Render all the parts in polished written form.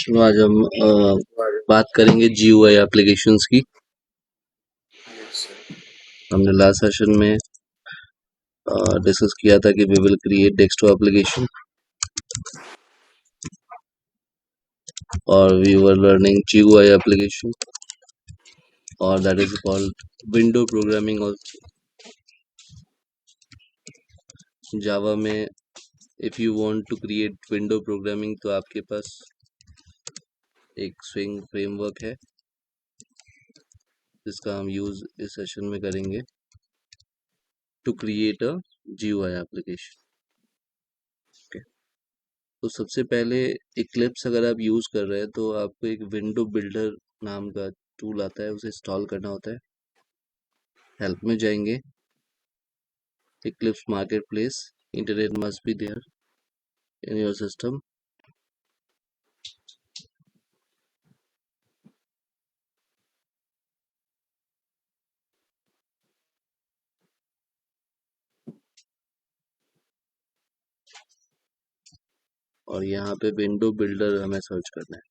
चलो आज हम बात करेंगे GUI एप्लीकेशंस की। हमने लास्ट सेशन में डिस्कस किया था कि we will create desktop application और we were learning GUI application और that is called window programming. और जावा में if you want to create window programming तो आपके पास एक स्विंग फ्रेमवर्क है जिसका हम यूज इस सेशन में करेंगे to create a GUI application. तो सबसे पहले इक्लिप्स अगर आप यूज़ कर रहे हैं तो आपको एक विंडो बिल्डर नाम का टूल आता है, उसे इंस्टॉल करना होता है। हेल्प में जाएंगे, Eclipse marketplace, internet must be there in your system. और यहाँ पे विंडो बिल्डर हमें सर्च करना है।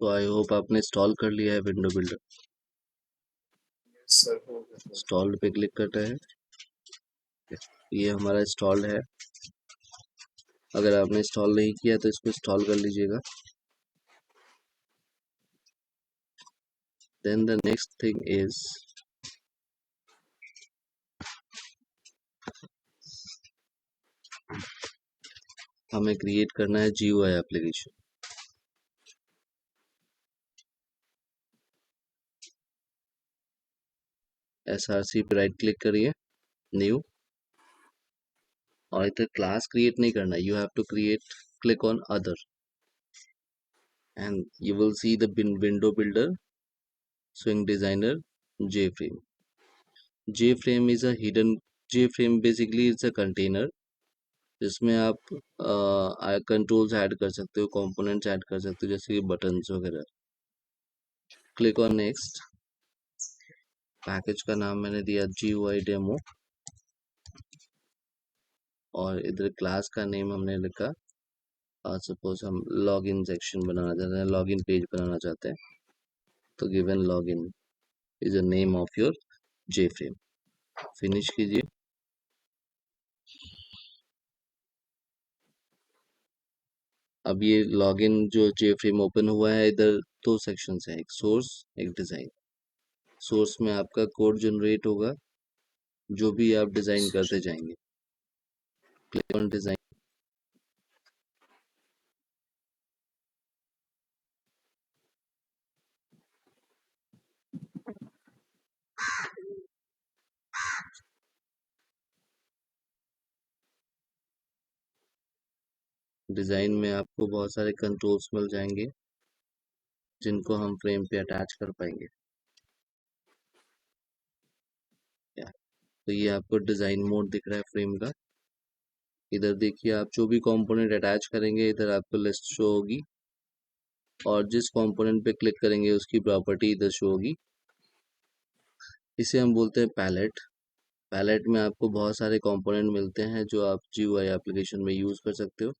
तो आई होप आपने इंस्टॉल कर लिया है विंडो बिल्डर। इंस्टॉल्ड पे क्लिक करना है। ये हमारा इंस्टॉल्ड है। अगर आपने इंस्टॉल नहीं किया तो इसको इंस्टॉल कर लीजिएगा। Then the next thing is हमें क्रिएट करना है GUI एप्लीकेशन। SRC पे राइट क्लिक करिए, न्यू, और इधर क्लास क्रिएट नहीं करना, you have to create, click on other and you will see the window builder swing designer JFrame। JFrame is a hidden, JFrame basically is a container जिसमें आप controls add कर सकते हो, components add कर सकते हो, जैसे कि बटन्स वगैरह। Click on next. पैकेज का नाम मैंने दिया GUI डेमो और इधर क्लास का नेम हमने लिखा, सपोज हम लॉगिन सेक्शन बनाना चाहते हैं, लॉगिन पेज बनाना चाहते हैं, तो given login is the name of your JFrame। Finish कीजिए। अब ये लॉगिन जो JFrame ओपन हुआ है, इधर दो सेक्शंस हैं, एक सोर्स एक डिजाइन। सोर्स में आपका कोड जनरेट होगा, जो भी आप डिजाइन करते जाएंगे। Click on design. डिजाइन में आपको बहुत सारे कंट्रोल्स मिल जाएंगे जिनको हम फ्रेम पे अटैच कर पाएंगे। तो ये आपको डिजाइन मोड दिख रहा है फ्रेम का। इधर देखिए, आप जो भी कंपोनेंट अटैच करेंगे इधर आपको लिस्ट शो होगी, और जिस कंपोनेंट पे क्लिक करेंगे उसकी प्रॉपर्टी इधर शो होगी। इसे हम बोलते हैं पैलेट। पैलेट में आपको बहुत सारे कंपोनेंट मिलते हैं जो आप GUI एप्लीकेशन में यूज कर सकते हो।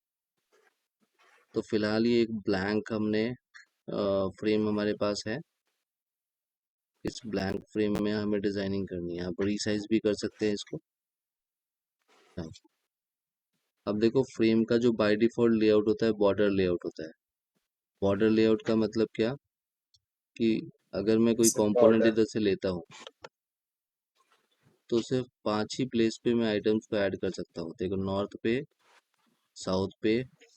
तो फिलहाल ये एक ब्लैंक हमने फ्रेम हमारे पास है। इस ब्लैंक फ्रेम में हमें डिजाइनिंग करनी है। आप रीसाइज भी कर सकते हैं इसको। हाँ। अब देखो, फ्रेम का जो बाय डिफॉल्ट लेआउट होता है बॉर्डर लेआउट होता है। बॉर्डर लेआउट का मतलब क्या, कि अगर मैं कोई कंपोनेंट इधर से लेता हूँ तो सिर्फ 5 ही प्लेस पे मैं आइटम्स को ऐड कर सकता हूँ। देखो, नॉर्थ पे, साउथ पे,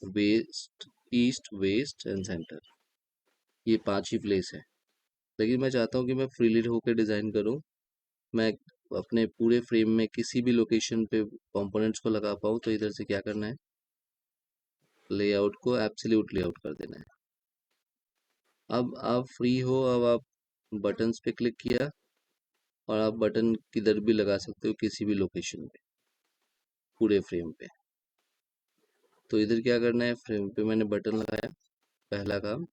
west, east, west and centre, ये 5 ही प्लेस है। लेकिन मैं चाहता हूँ कि मैं फ्रीली होकर डिज़ाइन करूँ, मैं अपने पूरे फ्रेम में किसी भी लोकेशन पे कंपोनेंट्स को लगा पाऊँ। तो इधर से क्या करना है, लेआउट को एब्सोल्यूट लेआउट कर देना है। अब आप फ्री हो, अब आप बटन्स पे क्लिक किया और आप बटन किधर भी लगा सकते हो, किसी भी लोकेशन पे, पूरे फ्रेम पे। तो इधर क्या करना है, फ्रेम पे मैंने बटन लगाया, पहला काम।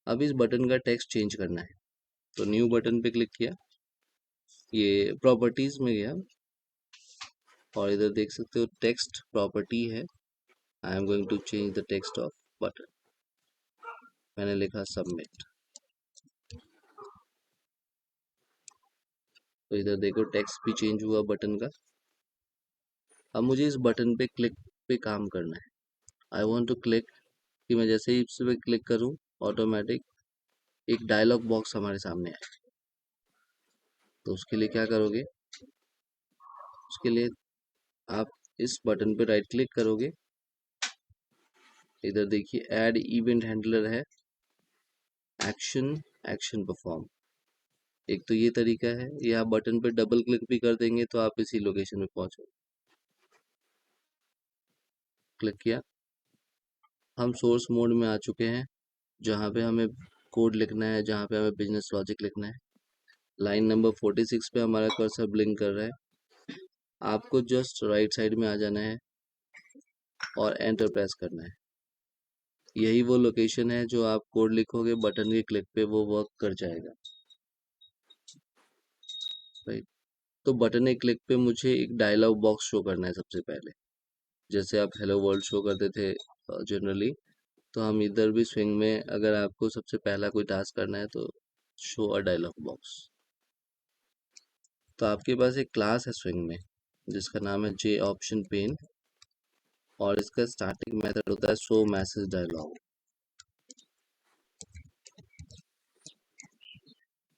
अब इस बटन का टेक्स्ट चेंज करना है, तो न्यू बटन पे क्लिक किया, ये प्रॉपर्टीज में गया और इधर देख सकते हो टेक्स्ट प्रॉपर्टी है। I am going to change the text of button. मैंने लिखा सबमिट, तो इधर देखो टेक्स्ट भी चेंज हुआ बटन का। अब मुझे इस बटन पे क्लिक पे काम करना है। आई वॉन्ट टू क्लिक, कि मैं जैसे ही इस पे क्लिक करूँ ऑटोमेटिक एक डायलॉग बॉक्स हमारे सामने आए। तो उसके लिए क्या करोगे, उसके लिए आप इस बटन पे राइट क्लिक करोगे, इधर देखिए ऐड इवेंट हैंडलर है, एक्शन, एक्शन परफॉर्म। एक तो ये तरीका है, या आप बटन पे डबल क्लिक भी कर देंगे तो आप इसी लोकेशन में पहुंचोगे। क्लिक किया, हम सोर्स मोड में आ चुके हैं, जहाँ पे हमें कोड लिखना है, जहाँ पे हमें बिजनेस लॉजिक लिखना है। लाइन नंबर 46 पे हमारा कर्सर ब्लिंक कर रहा है। आपको जस्ट राइट साइड में आ जाना है और एंटर प्रेस करना है। यही वो लोकेशन है जो आप कोड लिखोगे, बटन के क्लिक पे वो वर्क कर जाएगा, राइट। तो बटन के क्लिक पे मुझे एक डायलॉग बॉक्स शो करना है सबसे पहले, जैसे आप हेलो वर्ल्ड शो करते थे जनरली। तो हम इधर भी स्विंग में, अगर आपको सबसे पहला कोई टास्क करना है तो शो अ डायलॉग बॉक्स। तो आपके पास एक क्लास है स्विंग में जिसका नाम है जे ऑप्शन पेन, और इसका स्टार्टिंग मेथड होता है शो मैसेज डायलॉग।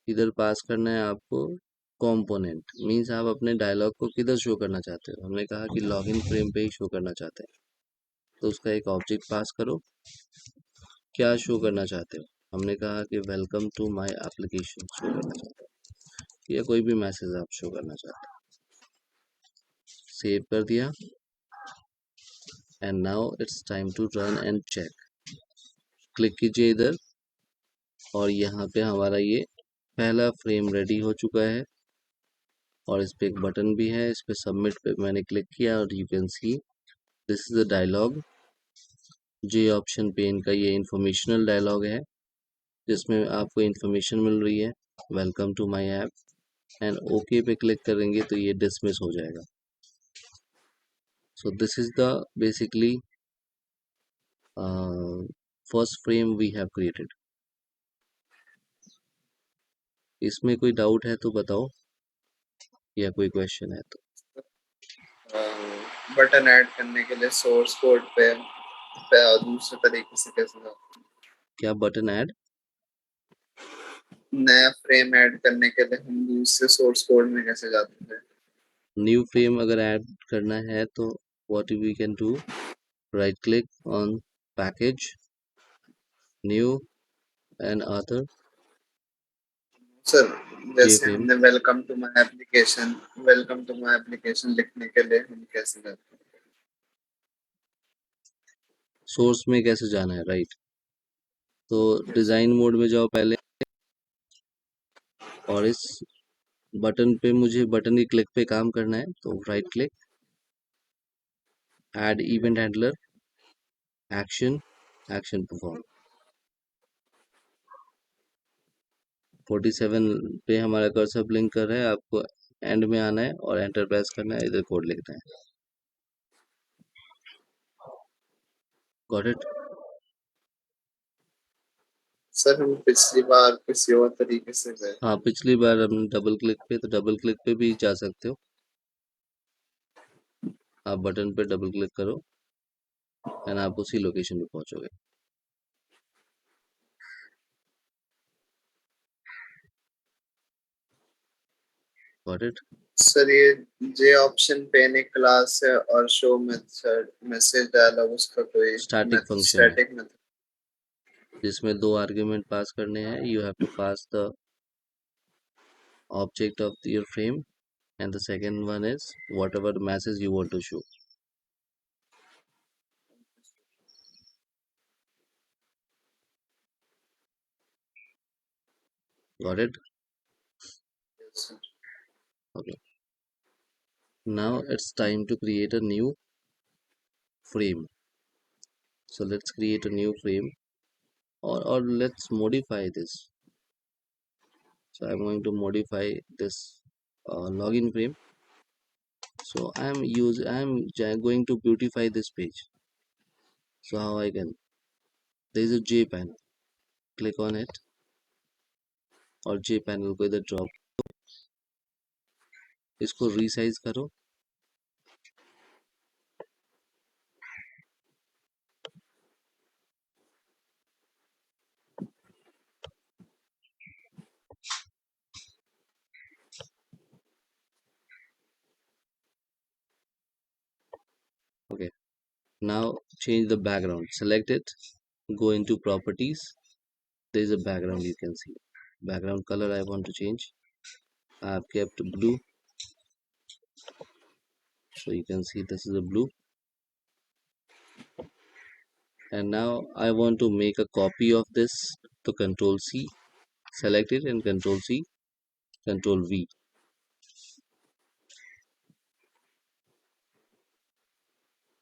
इधर पास करना है आपको कंपोनेंट, मींस आप अपने डायलॉग को किधर शो करना चाहते हो। हमने कहा कि लॉगिन फ्रेम पे ही शो करना चाहते हैं, तो उसका एक ऑब्जेक्ट पास करो। क्या शो करना चाहते हो, हमने कहा कि welcome to my application show करना चाहते हो, या कोई भी मैसेज आप शो करना चाहते हो। सेव कर दिया, and now it's time to run and check. Click कीजिए इधर, और यहाँ पे हमारा ये पहला फ्रेम रेडी हो चुका है, और इस पे एक बटन भी है। इस पे सबमिट पे मैंने क्लिक किया, और you can see this is the dialog. J option pane का ये इंफॉर्मेशनल डायलॉग है, जिसमें आपको इंफॉर्मेशन मिल रही है, welcome to my app. And okay पे क्लिक करेंगे तो ये डिसमिस हो जाएगा। So this is the basically first frame we have created. इसमें कोई डाउट है तो बताओ, या कोई क्वेश्चन है तो। बटन ऐड करने के लिए सोर्स कोड पे दूसरे तरीके से कैसे जाते क्या बटन ऐड, हैं? नया फ्रेम ऐड करने के लिए हम दूसरे सोर्स कोड में कैसे जाते हैं? न्यू फ्रेम अगर ऐड करना है तो what we can do, right click on package, new and other, sir, जे जैसे फ्रेम। हमने वेलकम टू माय एप्लीकेशन लिखने के लिए हम कैसे जाते हैं? सोर्स में कैसे जाना है, राइट। तो Yes. डिजाइन मोड में जाओ पहले, और इस बटन पे मुझे बटन की क्लिक पे काम करना है, तो right click, add event handler, action, action perform. 47 पे हमारा कर्सर ब्लिंक कर रहा है, आपको एंड में आना है और एंटर प्रेस करना है, इधर कोड लिखना है। Got it. सर, हम पिछली बार किसी और तरीके से गए। हाँ, पिछली बार हमने डबल क्लिक पे, तो डबल क्लिक पे भी जा सकते हो। आप बटन पे डबल क्लिक करो एंड आप उसी लोकेशन पे पहुंचोगे। Got it. सर, ये जे ऑप्शन पेन एक क्लास है और शो मेथड मैसेज डायलॉग उसका कोई स्टैटिक मेथड, फंक्शन है स्टैटिक मेथड। जिसमें दो आर्ग्यूमेंट पास करने हैं। You have to pass the object of your frame, and the second one is whatever message you want to show. Got it. Okay, now it's time to create a new frame. So let's create a new frame, or let's modify this. So I'm going to modify this login frame. So going to beautify this page. So how I can, there is a J panel, click on it और J panel को इधर drop, इसको resize करो. Okay, now change the background, select it, go into properties, there is a background, you can see background color I want to change. I have kept blue, so you can see this is a blue. And now I want to make a copy of this, to Control C, select it, and Control C, Control V.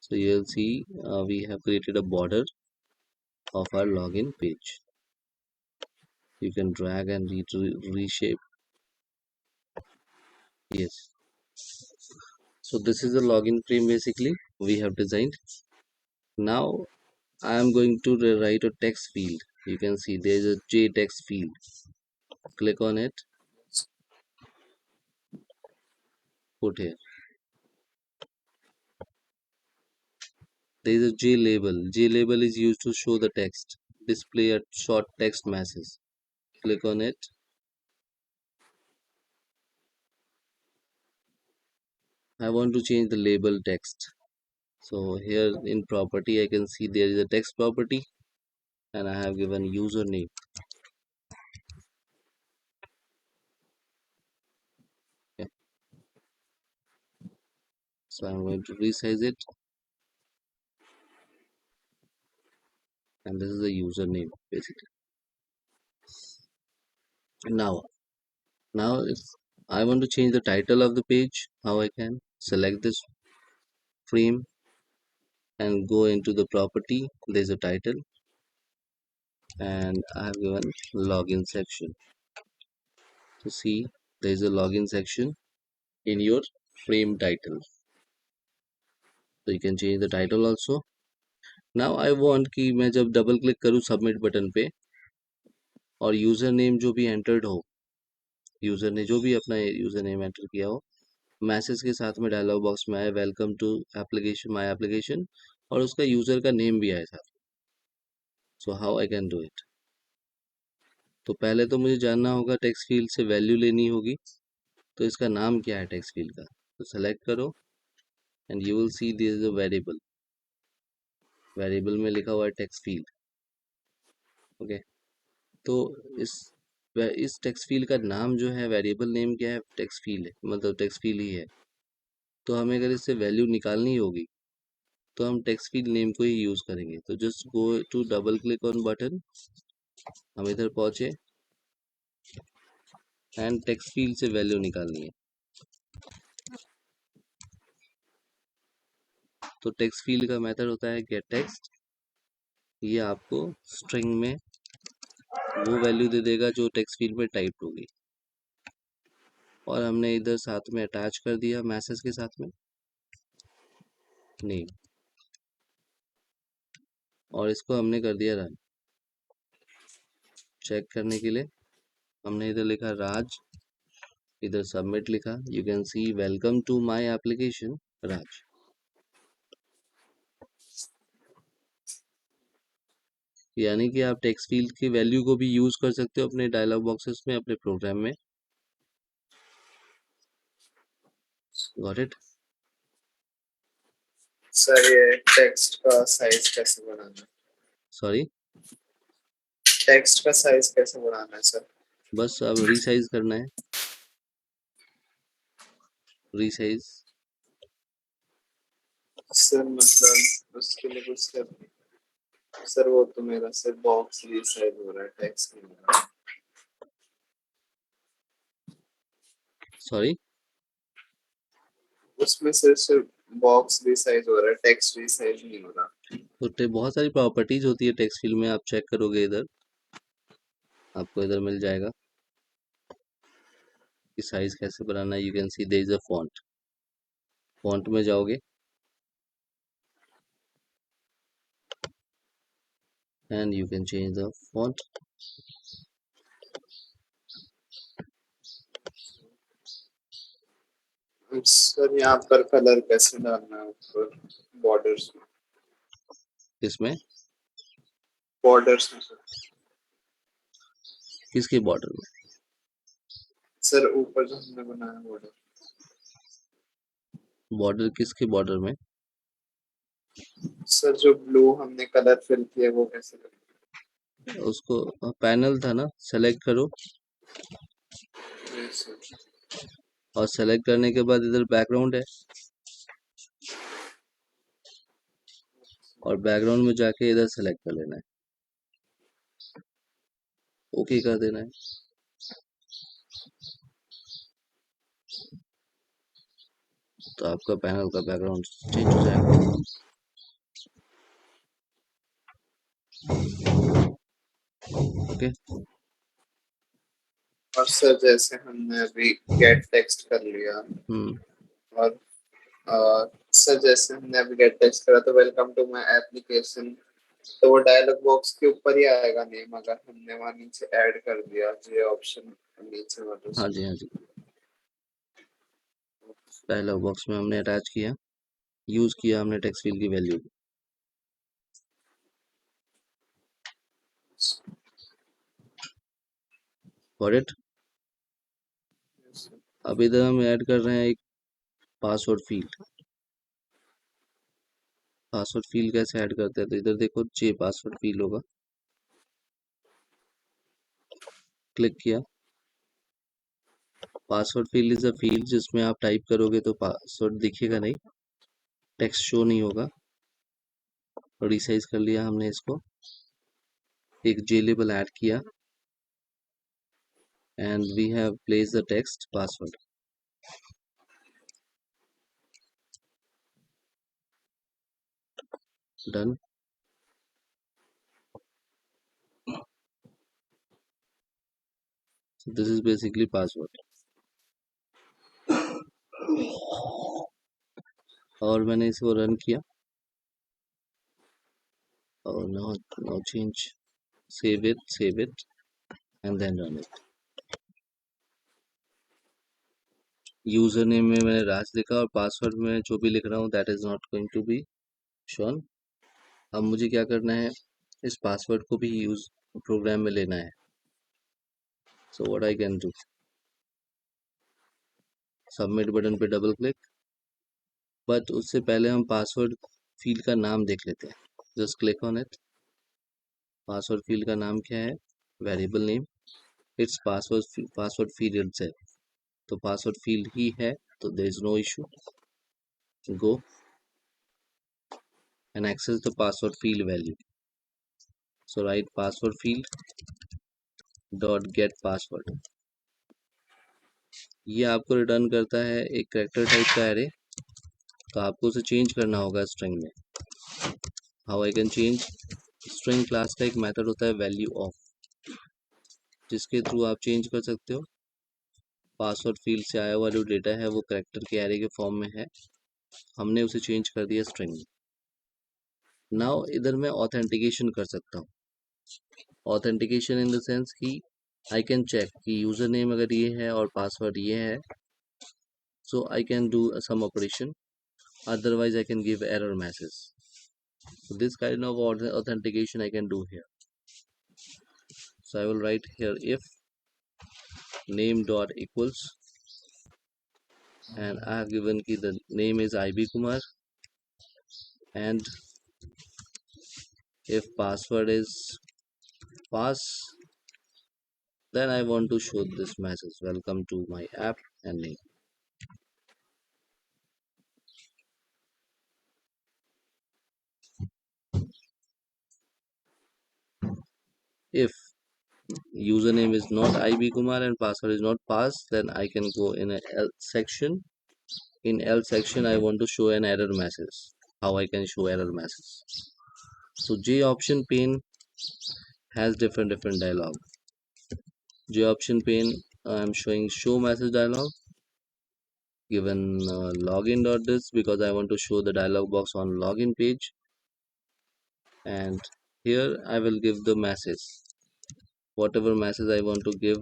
So you'll see we have created a border of our login page. You can drag and reshape. Yes. So this is the login frame basically we have designed. Now I am going to write a text field. You can see there is a J text field. Click on it, put here. There is a J label. J label is used to show the text. Display a short text message. Click on it. I want to change the label text. So here in property I can see there is a text property and I have given username. Okay. So I'm going to resize it, and this is the username basically. Now if I want to change the title of the page, how I can select this frame and go into the property, there's a title, and I have given login section. To see there is a login section in your frame title, so you can change the title also. Now I want कि मैं जब double click करूँ submit button पे और user name जो भी entered हो, user ने जो भी अपना यूज़र नेम एंटर किया हो, मैसेज के साथ में डायलॉग बॉक्स में आए welcome to application my application, और उसका यूज़र का नेम भी आया साथ. So how I can do it. तो पहले तो मुझे जानना होगा, टेक्स्ट फील्ड से वैल्यू लेनी होगी. तो इसका नाम क्या है टेक्स्ट फील्ड का, तो सेलेक्ट करो and you will C this is a variable. Variable में लिखा हुआ है टेक्स्ट फील्ड. ओके, तो इस टेक्स्ट फील्ड का नाम जो है, वेरिएबल नेम क्या है, टेक्स्ट फील्ड है, मतलब टेक्स्ट फील्ड ही है. तो हमें अगर इससे वैल्यू निकालनी होगी तो हम टेक्स्ट फील्ड नेम को ही यूज करेंगे. तो just go to double click on button, हम इधर पहुंचे एंड टेक्स्ट फील्ड से वैल्यू निकालनी है. तो टेक्स्ट फील्ड का मेथड होता है गेट टेक्स्ट. ये आपको स्ट्रिंग में वो वैल्यू दे देगा जो टेक्स्ट फील्ड में टाइप होगी, और हमने इधर साथ में अटैच कर दिया मैसेज के साथ में नेम, और इसको हमने कर दिया रन. चेक करने के लिए हमने इधर लिखा राज, इधर सबमिट लिखा. You can see welcome to my application Raj. यानी कि आप टेक्स्ट फील्ड की वैल्यू को भी यूज कर सकते हो अपने डायलॉग बॉक्सेस में, अपने प्रोग्राम में. Got it. सर ये टेक्स्ट का साइज कैसे बढ़ाना है? सॉरी, टेक्स्ट का साइज कैसे बढ़ाना है सर? बस अब रीसाइज करना है. रीसाइज सर मतलब उसके लिए कुछ स्टेप? सर वो तो मेरा सिर्फ बॉक्स रीसाइज हो रहा है, टेक्स्ट नहीं हो रहा. सॉरी, उसमें सिर्फ बॉक्स रीसाइज हो रहा है, टेक्स्ट रीसाइज नहीं हो रहा. तो बहुत सारी प्रॉपर्टीज होती है टेक्स्ट फील्ड में, आप चेक करोगे इधर, आपको इधर मिल जाएगा कि साइज कैसे बनाना है। You can see there is a font, font में जाओगे and you can change the font. Sir यहाँ पर कलर कैसे डालना है ऊपर बॉर्डर्स में? किसमें? बॉर्डर्स में सर। किसके बॉर्डर में? सर ऊपर जो हमने बनाया बॉर्डर। बॉर्डर किसके बॉर्डर में? सर जो ब्लू हमने कलर फिल किया वो कैसे करेंगे? उसको पैनल था ना, सेलेक्ट करो यस सर। और सेलेक्ट करने के बाद इधर बैकग्राउंड है, और बैकग्राउंड में जाके इधर सेलेक्ट कर लेना है, ओके कर देना है। तो आपका पैनल का बैकग्राउंड चेंज हो जाएगा। ओके, और सर जैसे हमने अभी गेट टेक्स्ट कर लिया और सर जैसे हमने अभी गेट टेक्स्ट करा तो वेलकम टू माय एप्लीकेशन, तो वो डायलॉग बॉक्स के ऊपर ही आएगा नेम, अगर हमने वहां नीचे ऐड कर दिया ये ऑप्शन नीचे वाले हाँ उसमें। जी, हाँ जी, डायलॉग बॉक्स में हमने अटैच किया, यूज किया हमने टेक्स्ट फील्ड की वैल्यू। Got it. अब इधर हम ऐड कर रहे हैं एक पासवर्ड फील्ड। पासवर्ड फील्ड कैसे ऐड करते हैं? तो इधर देखो, जे पासवर्ड फील्ड होगा, क्लिक किया। Password field is a field जिसमें आप टाइप करोगे तो पासवर्ड दिखेगा नहीं, टेक्स्ट शो नहीं होगा। रिसाइज कर लिया हमने इसको, एक जे लेबल ऐड किया and we have place the text password. Done. This is basically password. और मैंने इसको रन किया और no change, save it and then run it। User name में मैंने राज लिखा और पासवर्ड में जो भी लिख रहा हूँ that is not going to be shown. अब मुझे क्या करना है, इस पासवर्ड को भी यूज प्रोग्राम में लेना है। So what I can do, submit button पे डबल क्लिक, बट उससे पहले हम पासवर्ड फील्ड का नाम देख लेते हैं। Just click on it. Password field का नाम क्या है? Variable name, it's password field itself. तो पासवर्ड फील्ड ही है, तो there is no issue. Go and access the password field value. So write password field dot get password। ये आपको रिटर्न करता है एक कैरेक्टर टाइप का एरे, तो आपको उसे चेंज करना होगा स्ट्रिंग में। How I can change? String class का एक मेथड होता है वैल्यू ऑफ, जिसके थ्रू आप चेंज कर सकते हो। पासवर्ड फील्ड से आया हुआ जो डेटा है वो कैरेक्टर के एरे के फॉर्म में है, हमने उसे चेंज कर दिया स्ट्रिंग में। नाउ इधर मैं ऑथेंटिकेशन कर सकता हूँ। ऑथेंटिकेशन इन द सेंस कि आई कैन चेक कि यूजर नेम अगर ये है और पासवर्ड ये है, so I can do some operation, otherwise I can give error message. So this kind of authentication I can do here. So I will write here if name dot equals, and I have given key the name is IB Kumar, and if password is pass, then I want to show this message, welcome to my app and name. If username is not IB Kumar and password is not pass, then I can go in a else section. In else section I want to show an error message. How I can show error message? So J option pane has different dialog. J option pane, I'm showing show message dialog. Given login.this because I want to show the dialog box on login page, and here I will give the message, whatever message I want to give,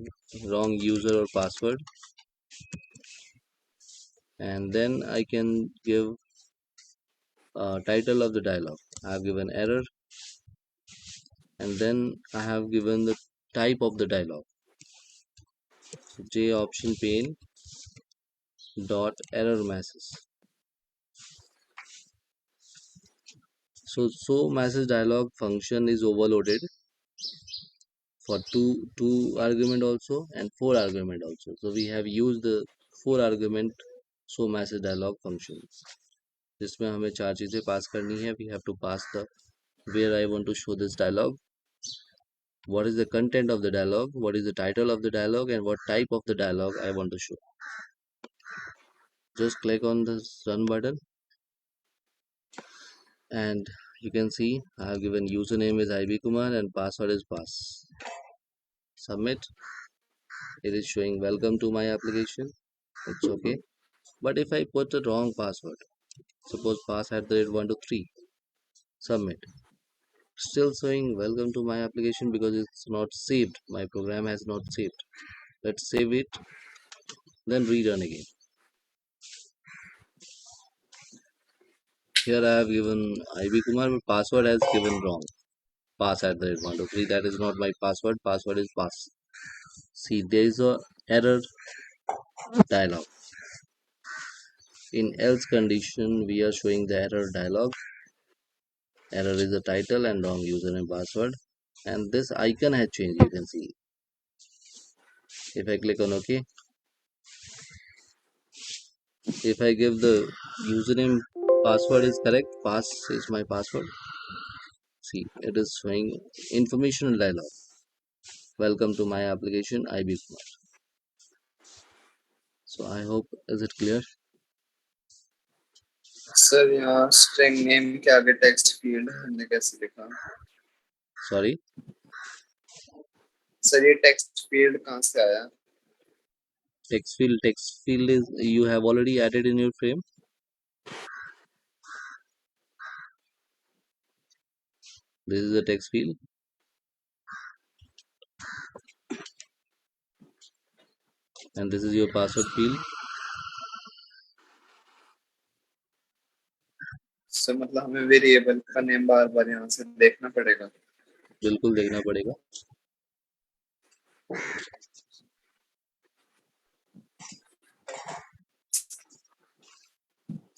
wrong user or password, and then I can give title of the dialog. I have given error, and then I have given the type of the dialog. So J option pane dot error message. So message dialog function is overloaded for two argument also and 4 argument also. So we have used the 4 argument show message dialog function, जिसमें हमें 4 चीजें पास करनी है. We have to pass the where I want to show this dialog, what is the content of the dialog, what is the title of the dialog, and what type of the dialog I want to show. Just click on the run button, and you can see I have given username is IB Kumar and password is pass. Submit. It is showing welcome to my application. It's okay. But if I put the wrong password, suppose pass@123, submit. Still showing welcome to my application because it's not saved. My program has not saved. Let's save it, then rerun again. Here I have given IB Kumar, but password has given wrong. Pass@123. That is not my password. Password is pass. See, there is a error dialog. In else condition, we are showing the error dialog. Error is the title and wrong username password. And this icon has changed, you can see. If I click on OK, if I give the username password is correct, pass is my password. See, it is showing informational dialog. Welcome to my application, IB Kumar. So I hope, is it clear? Sir यहाँ string name के आगे text field हमने कैसे लिखा? Sorry? Sir ये text field कहाँ से आया? Text field is you have already added in your frame. This is the text field. And this is your password field. Sir मतलब हमें वेरिएबल का नेम बार-बार यहाँ से देखना पड़ेगा? बिल्कुल देखना पड़ेगा.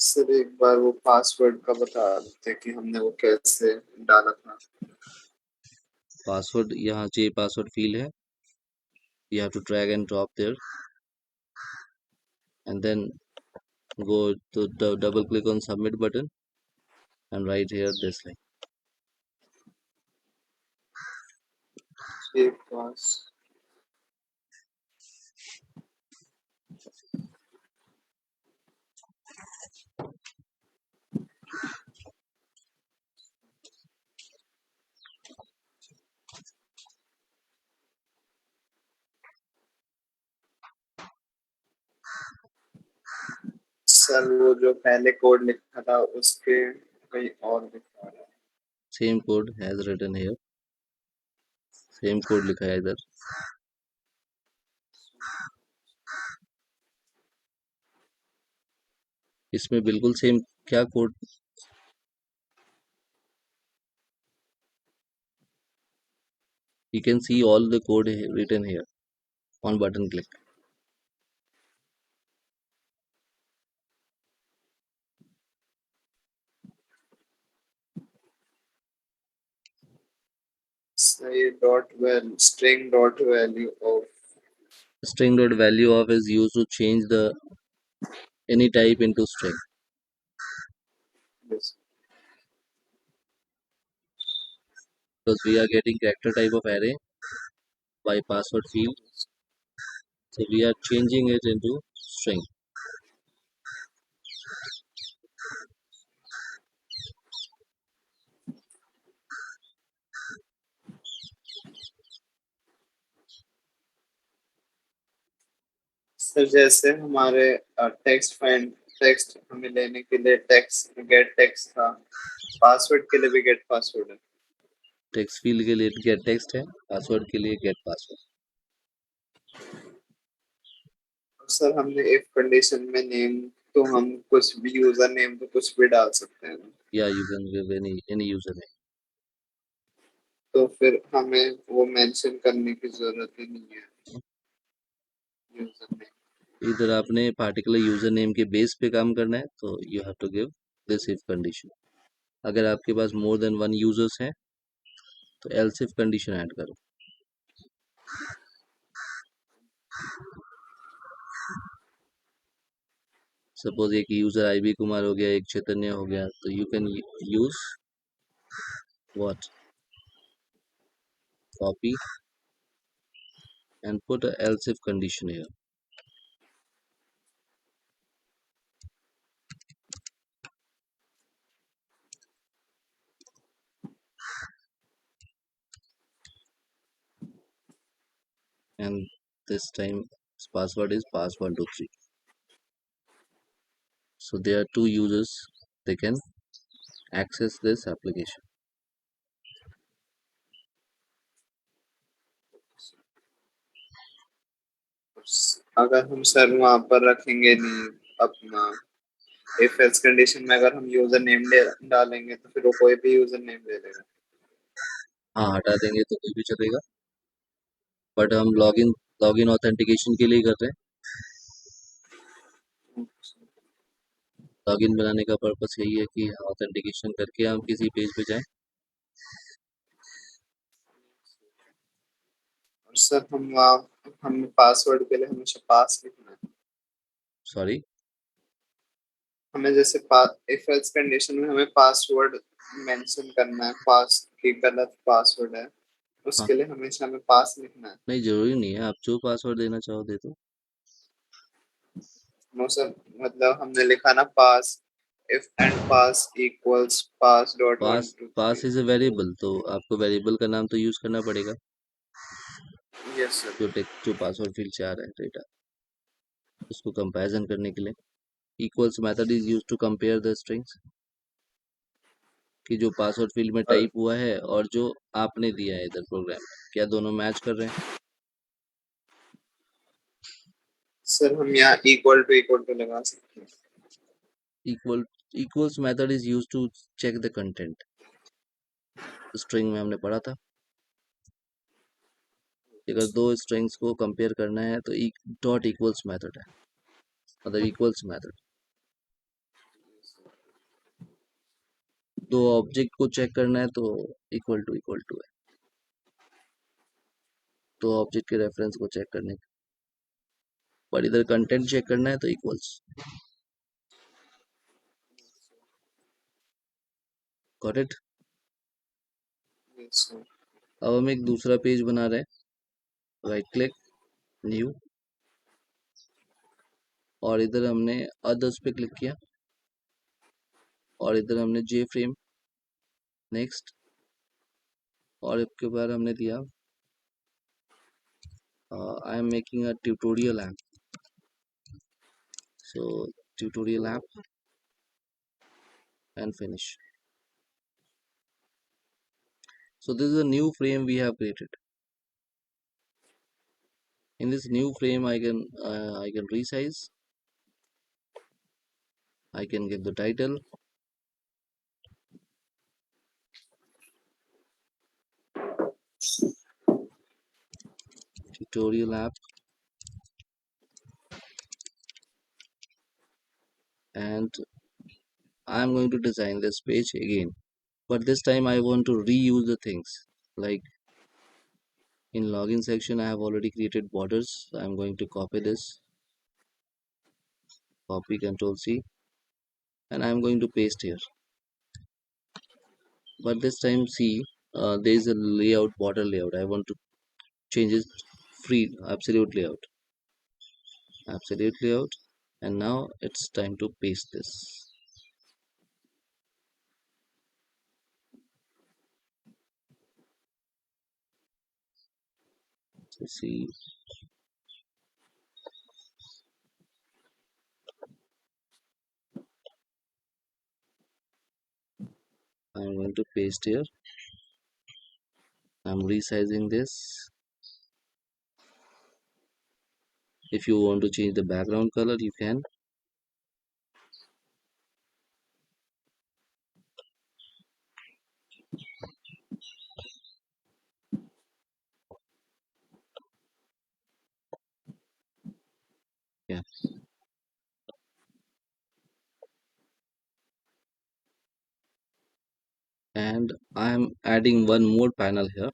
सर एक बार वो पासवर्ड का बता देते कि हमने वो कैसे डाला था. पासवर्ड यहाँ J password field है. You have to drag and drop there, and then go to the double click on submit button and write here this line. J pass. Sir वो जो पहले कोड लिखा था उसके कहीं और लिखा है. Same code has written here. Same code लिखा है इधर. इसमें बिल्कुल सेम क्या code? You can see all the code written here on button click. say dot val string dot value of String dot value of is used to change the any type into string. this. Because we are getting character type of array by password field, so we are changing it into string. Sir जैसे हमारे text हमें लेने के लिए text gate text था, password के लिए भी गेट पासवर्ड है। टेक्स्ट फील्ड के लिए गेट टेक्स्ट है, पासवर्ड के लिए गेट पासवर्ड। सर हमने इफ कंडीशन में नेम तो हम कुछ भी यूजर नेम तो कुछ भी डाल सकते हैं ना? या you can give any user name. तो फिर हमें वो मेंशन करने की जरूरत ही नहीं है यूजर नेम। इधर आपने पार्टिकुलर यूजर नेम के बेस पे काम करना है, तो you have to give this if condition. अगर आपके पास मोर देन वन यूजर्स हैं तो एल्स इफ कंडीशन ऐड करो। सपोज एक यूजर आईबी कुमार हो गया, एक चैतन्य हो गया, तो you can use what, copy and put a else if condition here. And this time password is pass123. So there are two users, they can access this application. अगर हम sir वहां पर रखेंगे नहीं अपना इफ एल्स कंडीशन में, अगर हम यूजर नेम डालेंगे तो फिर वो कोई भी यूजर नेम ले लेगा। हाँ, हटा देंगे तो कोई भी चलेगा, बट हम लॉगिन ऑथेंटिकेशन के लिए कर रहे हैं। लॉगिन बनाने का पर्पस यही है कि ऑथेंटिकेशन करके हम किसी पेज पे जाएं। और सर हम पासवर्ड के लिए हमेशा पास लिखना है। सॉरी, हमें जैसे इफ एल्स कंडीशन में हमें पासवर्ड मेंशन करना है, पास की गलत पासवर्ड है, हाँ, उसके लिए हमेशा हमें पास लिखना है। नहीं जरूरी नहीं है, आप जो पासवर्ड देना चाहो दे दो। नो सर, मतलब हमने लिखा ना pass, if and pass equals pass dot one pass two pass three is a variable, तो आपको वेरिएबल का नाम तो यूज करना पड़ेगा, यस सर। जो पासवर्ड फील्ड से आ रहा है डेटा, उसको कंपैरिजन करने के लिए equals method is used to compare the strings, कि जो पासवर्ड फील्ड में और टाइप हुआ है और जो आपने दिया है इधर प्रोग्राम में, क्या दोनों मैच कर रहे हैं। सर हम यहाँ इक्वल टू लगा सकते हैं। Equal equals method is used to check the content, string में हमने पढ़ा था। अगर दो स्ट्रिंग्स को कंपेयर करना है तो डॉट इक्वल्स मेथड है, मतलब इक्वल्स मेथड। दो ऑब्जेक्ट को चेक करना है तो इक्वल टू है, दो ऑब्जेक्ट के रेफरेंस को चेक करने का। पर इधर कंटेंट चेक करना है तो equals. Got it. Yes sir. अब हम एक दूसरा पेज बना रहे हैं, राइट क्लिक, न्यू, और इधर हमने अदर्स पे क्लिक किया, और इधर हमने जे फ्रेम, नेक्स्ट, और इसके बाद हमने दिया I am making a tutorial app, so tutorial app and finish. So this is a new frame we have created. In this new frame I can resize, I can give the title, tutorial app, and I am going to design this page again, but this time I want to reuse the things. Like in login section I have already created borders, so I am going to copy this, copy, Control C, and I am going to paste here. But this time see, there is a layout, border layout, I want to change it free, absolute layout, and now it's time to paste this. So see, I'm going to paste here. I'm resizing this. If you want to change the background color, you can. Yeah. And I'm adding one more panel here.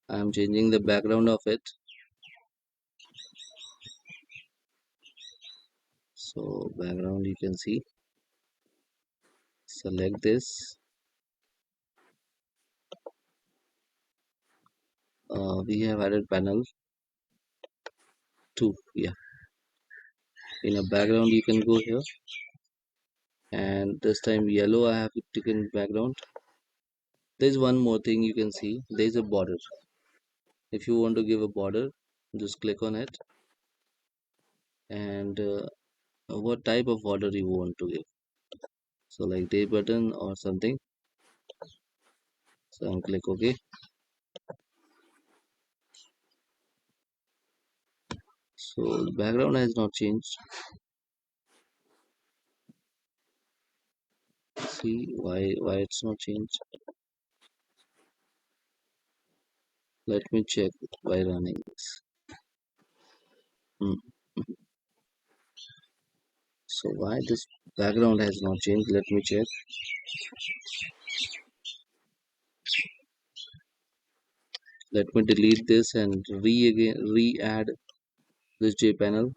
I'm changing the background of it. So background, you can see. Select this. We have added panel 2. Yeah. In a background, you can go here. And this time yellow I have taken background. There's one more thing you can see. There's a border. If you want to give a border, just click on it, and what type of border you want to give. So like day button or something. So I'm click OK. So the background has not changed. See why it's not changed. Let me check by running this. Hmm. So why this background has not changed? Let me check. Let me delete this and re-add this JPanel.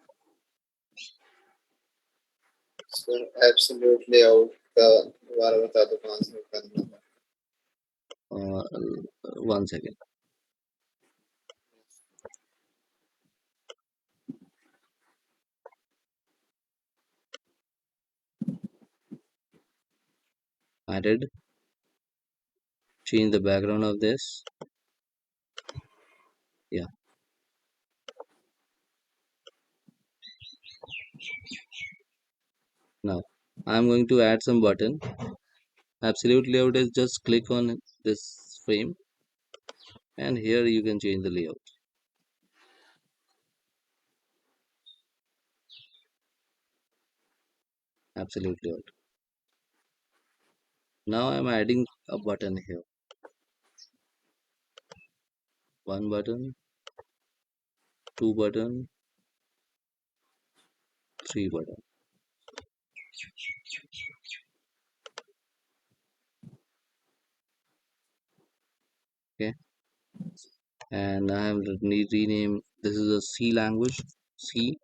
Sir absolute layout का दोबारा बता दो कहाँ से करना है. 1 second. Added. Change the background of this. Yeah. Now I'm going to add some button. Absolute layout is just click on this frame, and here you can change the layout. Absolute layout. Now I'm adding a button here. One button, two button, three button. Okay. And I have rename. This is a C language. C.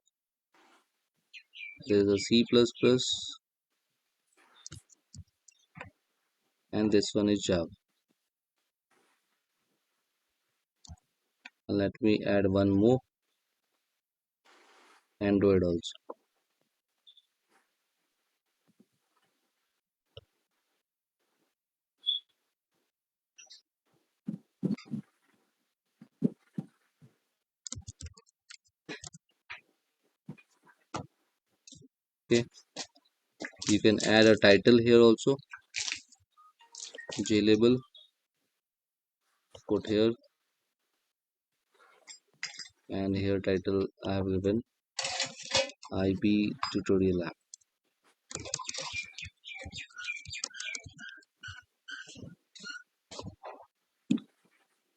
There is a C++, and this one is Java. And let me add one more. Android also. Okay. You can add a title here also. JLabel. Put here, and here title I have given IB tutorial app.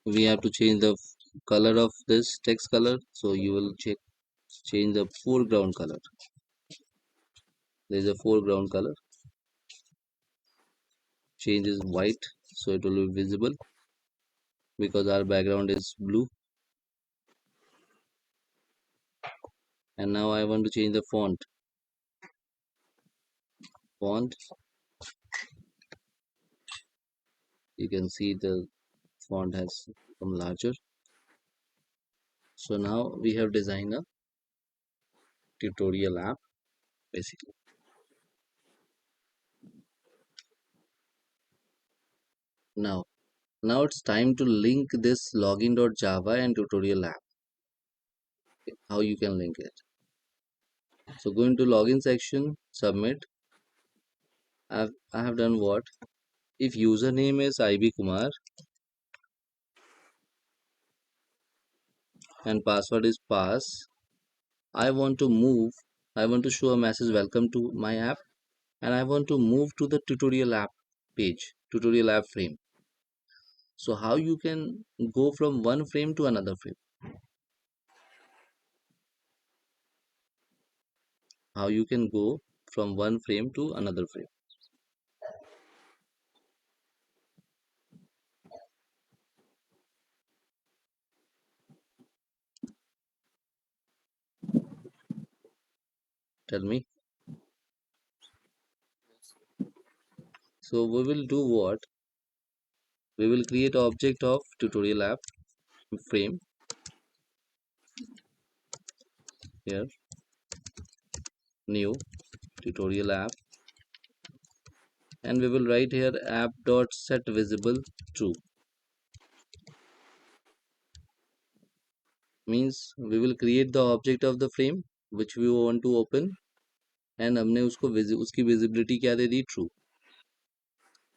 We have to change the color of this text color, so you will change the foreground color. There is a foreground color. Change is white, so it will be visible because our background is blue. And now I want to change the font. You can see the font has become larger. So now we have designed a tutorial app basically. Now it's time to link this login.java and tutorial app. How you can link it? So go into login section, submit. I have done what? If username is IB Kumar and password is pass, I want to show a message welcome to my app, and I want to move to the tutorial app page, tutorial app frame. So how you can go from one frame to another frame? How you can go from one frame to another frame? Tell me. So we will do what? We will create object of tutorial app frame here, new tutorial app, and we will write here app dot set visible true. Means we will create the object of the frame which we want to open, and हमने उसको उसकी visibility क्या दे दी? True.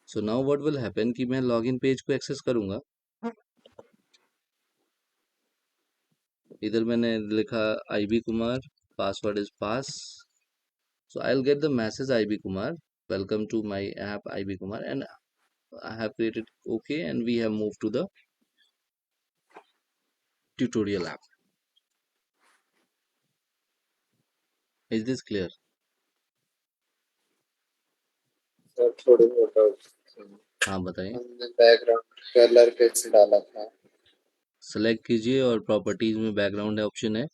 So now what will happen कि मैं login page को access करूँगा. इधर मैंने लिखा IB Kumar, password is pass. So I'll get the message IB Kumar, welcome to my app IB Kumar, and I have created OK, and we have moved to the tutorial app. Is this clear? Sir थोड़ी बहुत हाँ बताइए. हमने background colour कैसे डाला था? Select कीजिए और प्रॉपर्टीज में बैकग्राउंड ऑप्शन है.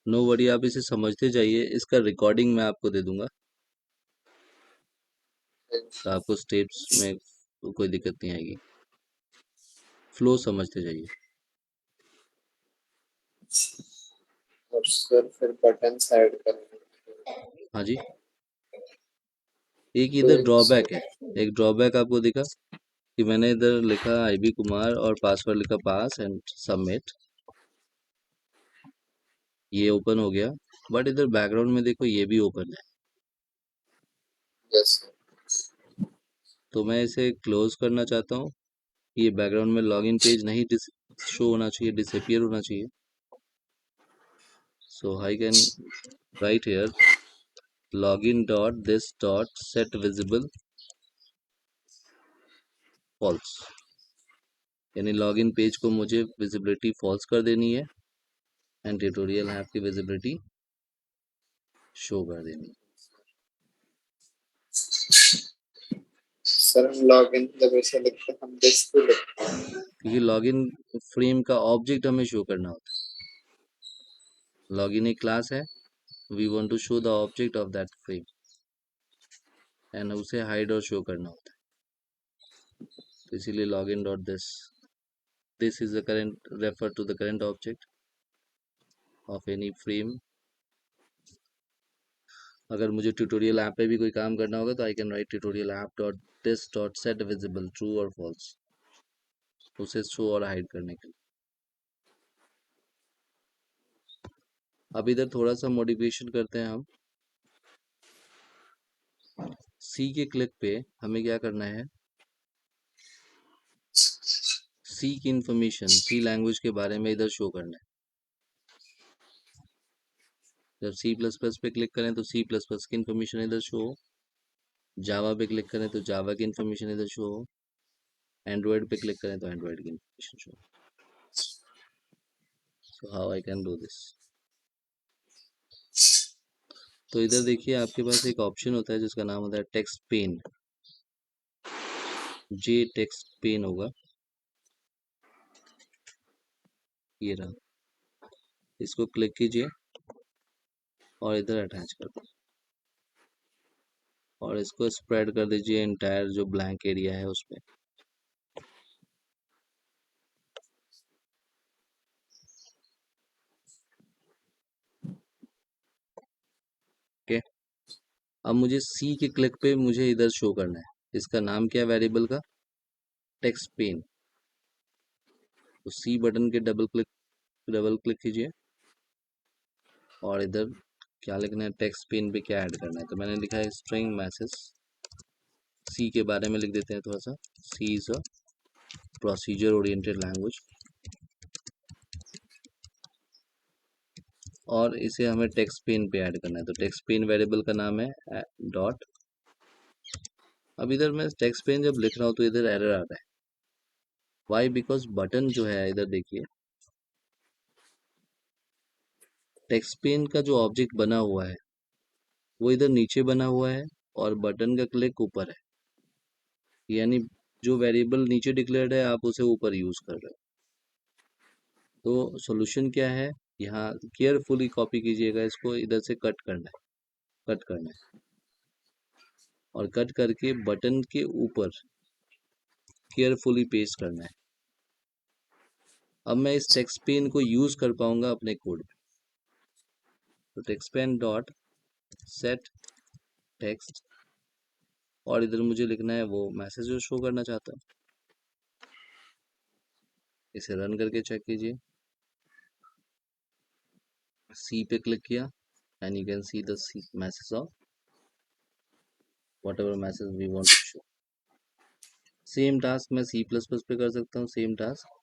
नो वरी, आप इसे समझते जाइए. इसका रिकॉर्डिंग मैं आपको दे दूंगा, तो आपको स्टेप्स में कोई दिक्कत नहीं आएगी. फ्लो समझते जाइए. और सर फिर बटन ऐड करने. हाँ जी. एक तो इधर एक ड्रॉबैक है. एक ड्रॉबैक आपको दिखा कि मैंने इधर लिखा IB कुमार और पासवर्ड लिखा पास एंड सबमिट. ये ओपन हो गया, बट इधर बैकग्राउंड में देखो ये भी ओपन है. यस तो मैं इसे क्लोज करना चाहता हूँ. ये बैकग्राउंड में लॉगिन पेज नहीं शो होना चाहिए, डिसअपियर होना चाहिए. So I can write here login dot this dot set visible false. यानी लॉगिन पेज को मुझे विजिबिलिटी फॉल्स कर देनी है एंड ट्यूटोरियल ऐप की विजिबिलिटी शो कर देनी है. सर हम लॉगिन जब ऐसे लिखते हैं हम दिस को लिखते हैं क्योंकि लॉगिन फ्रेम का ऑब्जेक्ट हमें शो करना होता है. लॉगिन एक क्लास है, we want to show the object of that frame and उसे हाइड और शो करना होता है. तो इसीलिए login dot this is the current refer to the current object of any frame. अगर मुझे ट्यूटोरियल ऐप पे भी कोई काम करना होगा तो I can write tutorial app dot this dot set visible true और फॉल्स, उसे शो और हाइड करने के लिए. अब इधर थोड़ा सा मॉडिफिकेशन करते हैं हम. सी के क्लिक पे हमें क्या करना है? सी की इंफॉर्मेशन, सी लैंग्वेज के बारे में इधर शो करना है. जब सी प्लस प्लस पे क्लिक करें तो सी प्लस प्लस की इंफॉर्मेशन इधर शो हो. जावा पे क्लिक करें तो जावा की इंफॉर्मेशन इधर शो हो. एंड्रॉयड पे क्लिक करें तो एंड्रॉयड की इंफॉर्मेशन शो हो. सो how I can do this? तो इधर देखिए आपके पास एक ऑप्शन होता है जिसका नाम होता है text pane. J text pen होगा, ये रहा. इसको क्लिक कीजिए और इधर अटैच कर दीजिए और इसको स्प्रेड कर दीजिए एंटायर जो ब्लैंक एरिया है उस पर. ओके. अब मुझे सी के क्लिक पे मुझे इधर शो करना है। इसका नाम क्या है वेरिएबल का? Text pane. तो सी बटन के डबल क्लिक कीजिए और इधर क्या लिखना है, टेक्स्ट पेन पे क्या ऐड करना है। तो मैंने लिखा है स्ट्रिंग मैसेज। सी के बारे में लिख देते हैं थोड़ा सा। C is a procedure oriented language, और इसे हमें टेक्स्ट पेन पे ऐड करना है। तो टेक्स्ट पेन वेरिएबल का नाम है डॉट। अब इधर मैं टेक्स्ट पेन जब लिख रहा हूँ तो इधर एरर आ रहा है। वाई? बिकॉज बटन जो है इधर देखिए, टेक्स्ट पेन का जो ऑब्जेक्ट बना हुआ है वो इधर नीचे बना हुआ है और बटन का क्लिक ऊपर है। यानी जो वेरिएबल नीचे डिक्लेयर्ड है आप उसे ऊपर यूज कर रहे हो। तो सॉल्यूशन क्या है, यहाँ केयरफुली कॉपी कीजिएगा, इसको इधर से कट करना है, कट करना है और कट करके बटन के ऊपर केयरफुली पेस्ट करना है। अब मैं इस टेक्स्ट पेन को यूज कर पाऊंगा अपने कोड में। तो text pane dot set text, और इधर मुझे लिखना है वो मैसेज जो शो करना चाहता हूँ। इसे रन करके चेक कीजिए। सी पे क्लिक किया and you can see the message of whatever message we want to show. Same task मैं सी प्लस प्लस पे कर सकता हूँ, सेम टास्क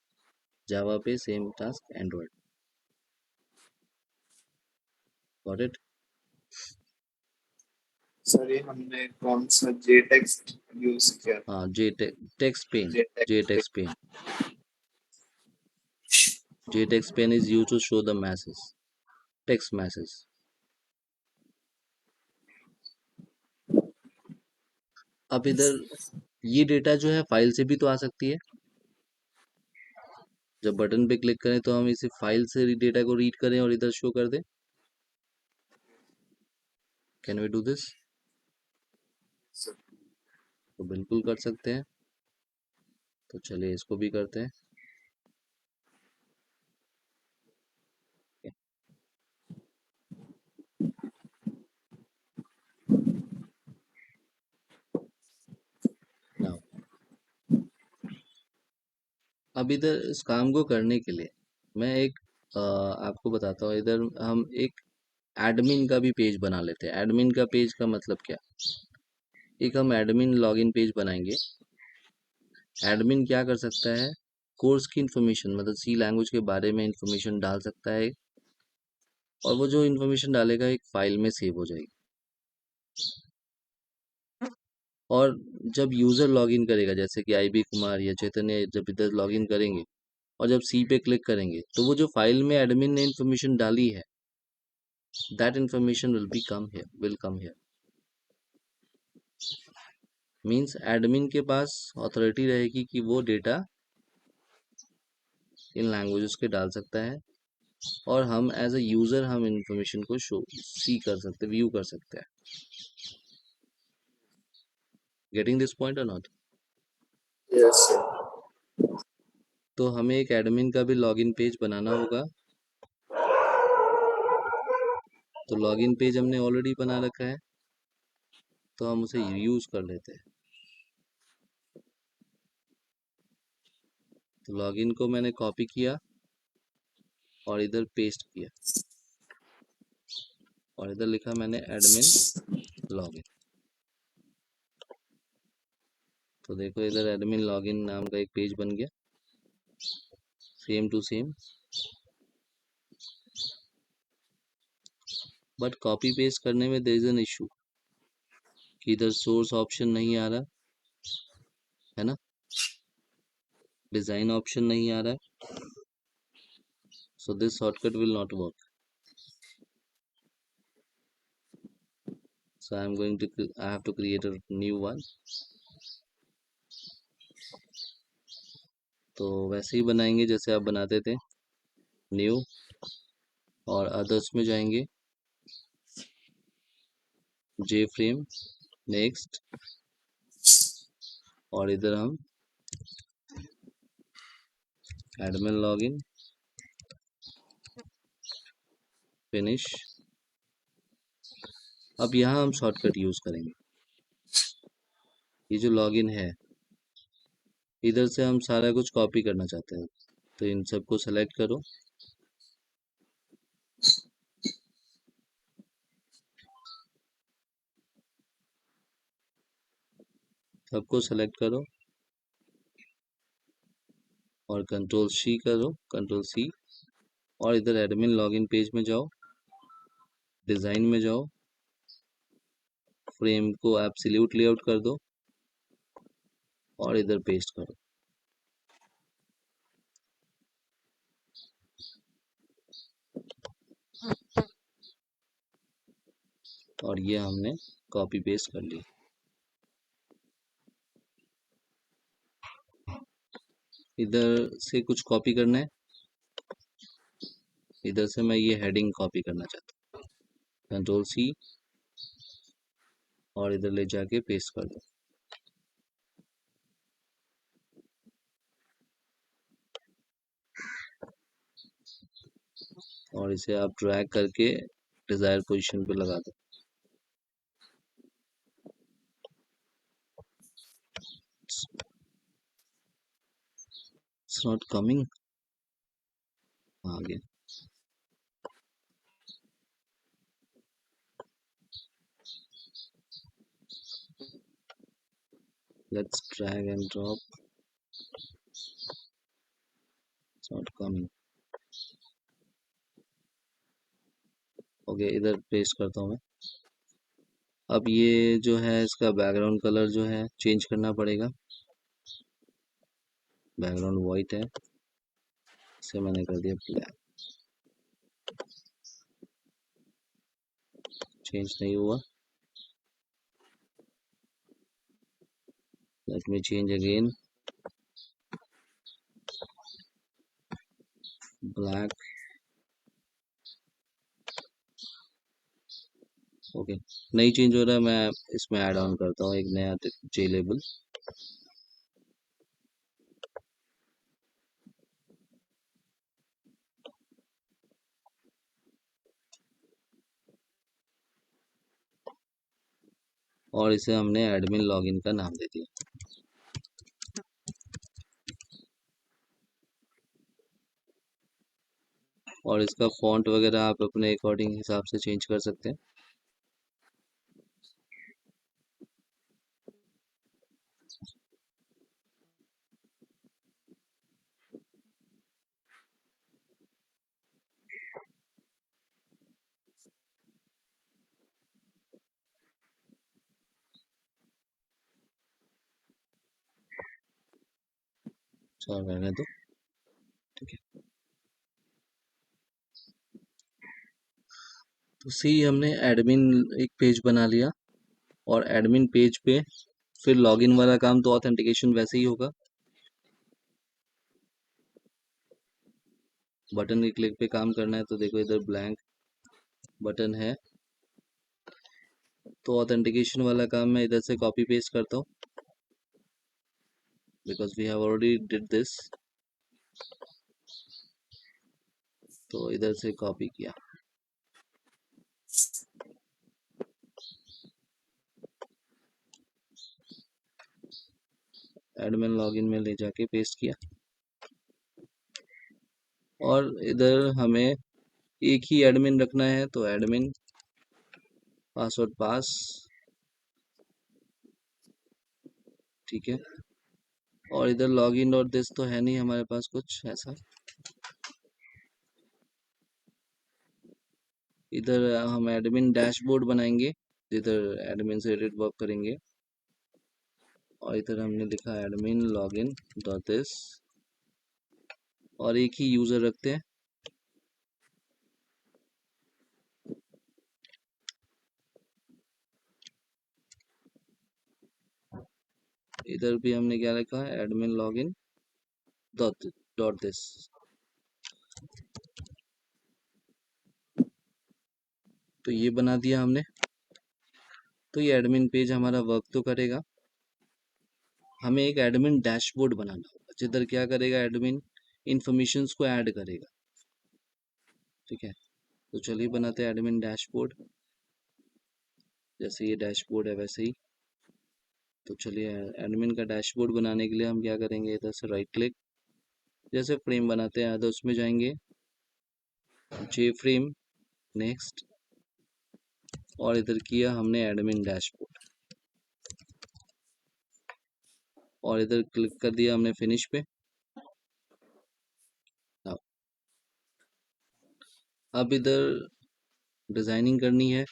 जावा पे, same task Android. Got it? Sir ये हमने कौन सा जे टेक्स्ट यूज किया? हाँ, text pane, J J text. Text pane. J text pane is use to show the message, text message. अब इधर ये डेटा जो है फाइल से भी तो आ सकती है। जब बटन पे क्लिक करें तो हम इसे फाइल से डेटा को रीड करें और इधर शो कर दें। Can we do this? तो बिल्कुल कर सकते हैं। तो चलिए इसको भी करते हैं। नाउ अब इधर इस काम को करने के लिए मैं एक आपको बताता हूँ। इधर हम एक एडमिन का भी पेज बना लेते हैं। एडमिन का पेज का मतलब क्या? एक हम एडमिन लॉगिन पेज बनाएंगे। एडमिन क्या कर सकता है, कोर्स की इंफॉर्मेशन मतलब सी लैंग्वेज के बारे में इंफॉर्मेशन डाल सकता है, और वो जो इंफॉर्मेशन डालेगा एक फाइल में सेव हो जाएगी। और जब यूजर लॉगिन करेगा, जैसे कि IB कुमार या चैतन्य जब इधर लॉगिन करेंगे और जब सी पे क्लिक करेंगे तो वो जो फाइल में एडमिन ने इंफॉर्मेशन डाली है, that information will come here. Means admin के पास अथॉरिटी रहेगी कि वो डेटा इन लैंग्वेजेस के डाल सकता है, और हम एज अ यूजर हम इंफॉर्मेशन को शो सी कर सकते, व्यू कर सकते हैं। गेटिंग दिस पॉइंट और नॉट? Yes sir. तो हमें एक एडमिन का भी लॉगिन पेज बनाना होगा। तो लॉगिन पेज हमने ऑलरेडी बना रखा है, तो हम उसे यूज कर लेते हैं। तो लॉगिन को मैंने कॉपी किया और इधर पेस्ट किया, और इधर लिखा मैंने एडमिन लॉगिन। तो देखो इधर एडमिन लॉगिन नाम का एक पेज बन गया, same to same. But copy paste करने में देयर इज एन इशू कि इधर सोर्स ऑप्शन नहीं आ रहा है ना, डिजाइन ऑप्शन नहीं आ रहा है। So this shortcut will not work. So I have to create a new one. तो वैसे ही बनाएंगे जैसे आप बनाते थे, न्यू, और अदर्स में जाएंगे, जे फ्रेम, नेक्स्ट, और इधर हम एडमिन लॉगिन, फिनिश, अब यहाँ हम शॉर्टकट यूज करेंगे। ये जो लॉगिन है, इधर से हम सारा कुछ कॉपी करना चाहते हैं, तो इन सबको सेलेक्ट करो, सबको सेलेक्ट करो और कंट्रोल सी करो, कंट्रोल सी, और इधर एडमिन लॉगिन पेज में जाओ, डिज़ाइन में जाओ, फ्रेम को एब्सोल्यूट लेआउट कर दो और इधर पेस्ट करो। और ये हमने कॉपी पेस्ट कर लिया। इधर से कुछ कॉपी करना है, इधर से मैं ये हेडिंग कॉपी करना चाहता हूँ, कंट्रोल सी और इधर ले जाके पेस्ट कर दो। और इसे आप ड्रैग करके डिजायर पोजीशन पे लगा दो। इट्स नॉट कमिंग, आ गया। Let's drag and drop, it's not coming. Okay, इधर पेस्ट करता हूँ मैं। अब ये जो है इसका बैकग्राउंड कलर जो है चेंज करना पड़ेगा। बैकग्राउंड वाइट है, इसे मैंने कर दिया ब्लैक। चेंज नहीं हुआ, let me change again, black. Okay, नहीं चेंज हो रहा है, मैं इसमें ऐड ऑन करता हूँ एक नया जे लेबल। और इसे हमने एडमिन लॉगिन का नाम दे दिया। और इसका फॉन्ट वगैरह आप अपने अकॉर्डिंग हिसाब से चेंज कर सकते हैं। चलो रहने दो, ठीक है। तो सी हमने एडमिन एक पेज बना लिया, और एडमिन पेज पे फिर लॉगिन वाला काम तो ऑथेंटिकेशन वैसे ही होगा। बटन के क्लिक पे काम करना है, तो देखो इधर ब्लैंक बटन है, तो ऑथेंटिकेशन वाला काम मैं इधर से कॉपी पेस्ट करता हूँ, because we have already did this. तो इधर से कॉपी किया, एडमिन लॉगिन में ले जाके पेस्ट किया, और इधर हमें एक ही एडमिन रखना है, तो एडमिन पासवर्ड पास, ठीक है। और इधर लॉगिन और दिस तो है नहीं हमारे पास कुछ ऐसा। इधर हम एडमिन डैशबोर्ड बनाएंगे, इधर एडमिन से रिलेटेड वर्क करेंगे, और इधर हमने लिखा एडमिन लॉगिन डॉट दिस, और एक ही यूजर रखते हैं। इधर भी हमने क्या लिखा है, एडमिन लॉगिन डॉट दिस। तो ये बना दिया हमने। तो ये एडमिन पेज हमारा वर्क तो करेगा। हमें एक एडमिन डैशबोर्ड बनाना होगा, जिधर क्या करेगा, एडमिन इंफॉर्मेशंस को ऐड करेगा, ठीक है। तो चलिए बनाते हैं एडमिन डैशबोर्ड। जैसे ये डैशबोर्ड है वैसे ही। तो चलिए एडमिन का डैशबोर्ड बनाने के लिए हम क्या करेंगे, इधर से राइट क्लिक, जैसे फ्रेम बनाते हैं तो उसमें जाएंगे, जे फ्रेम, नेक्स्ट, और इधर किया हमने एडमिन डैशबोर्ड, और इधर क्लिक कर दिया हमने फिनिश पे। अब इधर डिजाइनिंग करनी है,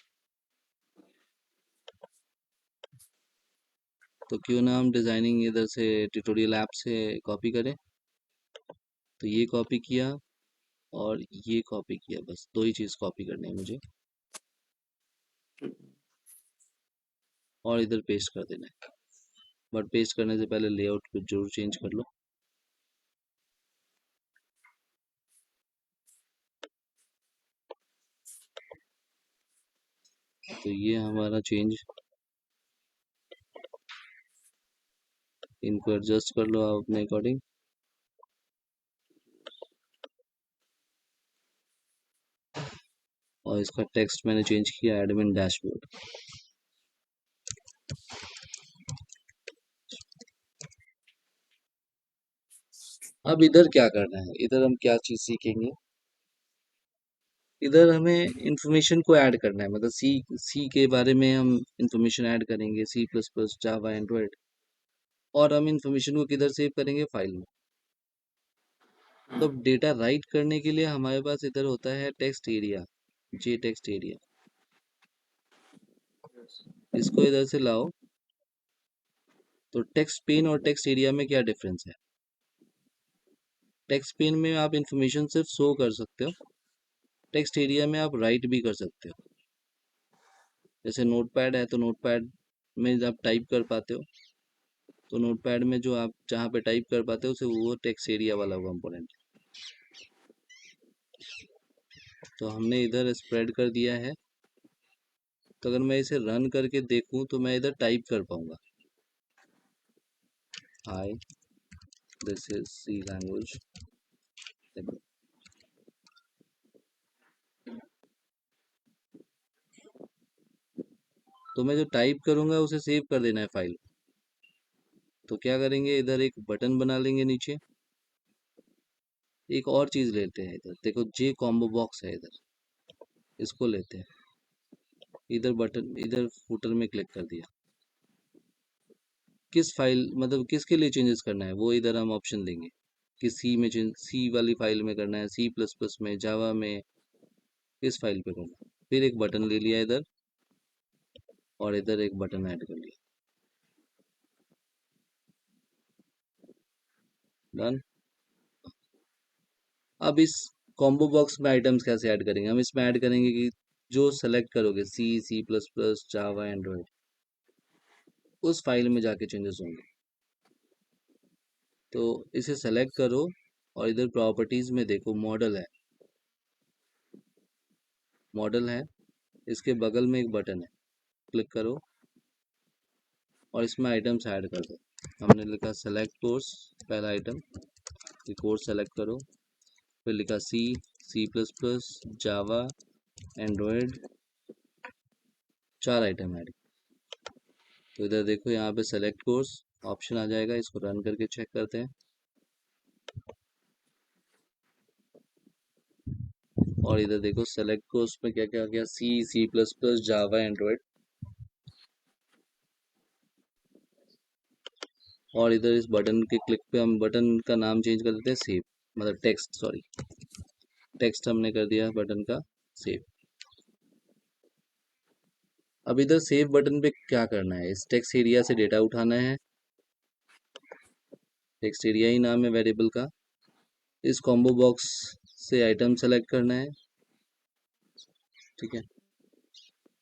तो क्यों ना हम डिजाइनिंग इधर से ट्यूटोरियल ऐप से कॉपी करें। तो ये कॉपी किया और ये कॉपी किया, बस दो ही चीज़ कॉपी करनी है मुझे, और इधर पेस्ट कर देना है। बट पेस्ट करने से पहले लेआउट को जरूर चेंज कर लो। तो ये हमारा चेंज, इनको एडजस्ट कर लो आप अपने अकॉर्डिंग। और इसका टेक्स्ट मैंने चेंज किया एडमिन डैशबोर्ड। अब इधर क्या करना है, इधर हम क्या चीज़ सीखेंगे, इधर हमें इंफॉर्मेशन को ऐड करना है, मतलब सी के बारे में हम इंफॉर्मेशन ऐड करेंगे, C++, जावा, एंड्रॉयड। और हम इंफॉर्मेशन को किधर सेव करेंगे, फाइल में। तो अब डेटा राइट करने के लिए हमारे पास इधर होता है टेक्स्ट एरिया, जे टेक्स्ट एरिया। इसको इधर से लाओ। तो टेक्स्ट पेन और टेक्स्ट एरिया में क्या डिफरेंस है, टेक्स्ट पेन में आप इंफॉर्मेशन सिर्फ शो कर सकते हो, टेक्स्ट एरिया में आप राइट भी कर सकते हो। जैसे नोटपैड है तो नोटपैड में आप टाइप कर पाते हो, तो नोटपैड में जो आप जहाँ पे टाइप कर पाते हो उसे वो टेक्स्ट एरिया वाला कंपोनेंट। तो हमने इधर स्प्रेड कर दिया है, तो अगर मैं इसे रन करके देखूं तो मैं इधर टाइप कर पाऊंगा, hi this is C language. तो मैं जो टाइप करूंगा उसे सेव कर देना है फाइल। तो क्या करेंगे, इधर एक बटन बना लेंगे नीचे। एक और चीज लेते हैं, इधर देखो जे कॉम्बो बॉक्स है, इधर इसको लेते हैं। इधर बटन, इधर फुटर में क्लिक कर दिया। किस फाइल, मतलब किसके लिए चेंजेस करना है वो इधर हम ऑप्शन देंगे कि सी में चेंज, सी वाली फाइल में करना है, C++ में, जावा में, इस फाइल पे करना है। फिर एक बटन ले लिया इधर, और इधर एक बटन ऐड कर लिया, डन। अब इस कॉम्बो बॉक्स में आइटम्स कैसे ऐड करेंगे, हम इसमें ऐड करेंगे कि जो सेलेक्ट करोगे C++, जावा, एंड्रॉयड, उस फाइल में जाके चेंजेस होंगे। तो इसे सेलेक्ट करो और इधर प्रॉपर्टीज में देखो मॉडल है, मॉडल है, इसके बगल में एक बटन है, क्लिक करो और इसमें आइटम्स ऐड कर दो। हमने लिखा सेलेक्ट कोर्स, पहला आइटम, ये कोर्स सेलेक्ट करो। फिर लिखा C++, जावा, एंड्रॉयड, 4 आइटम ऐड। तो इधर देखो यहाँ पे सेलेक्ट कोर्स ऑप्शन आ जाएगा, इसको रन करके चेक करते हैं। और इधर देखो सेलेक्ट कोर्स में क्या क्या आ गया, C++, जावा, एंड्रॉयड। और इधर इस बटन के क्लिक पे हम बटन का नाम चेंज कर देते हैं सेव, मतलब टेक्स्ट, सॉरी टेक्स्ट हमने कर दिया बटन का सेव। अब इधर सेव बटन पे क्या करना है, इस टेक्स्ट एरिया से डेटा उठाना है, टेक्स्ट एरिया ही नाम है वेरिएबल का। इस कॉम्बो बॉक्स से आइटम सेलेक्ट करना है, ठीक है।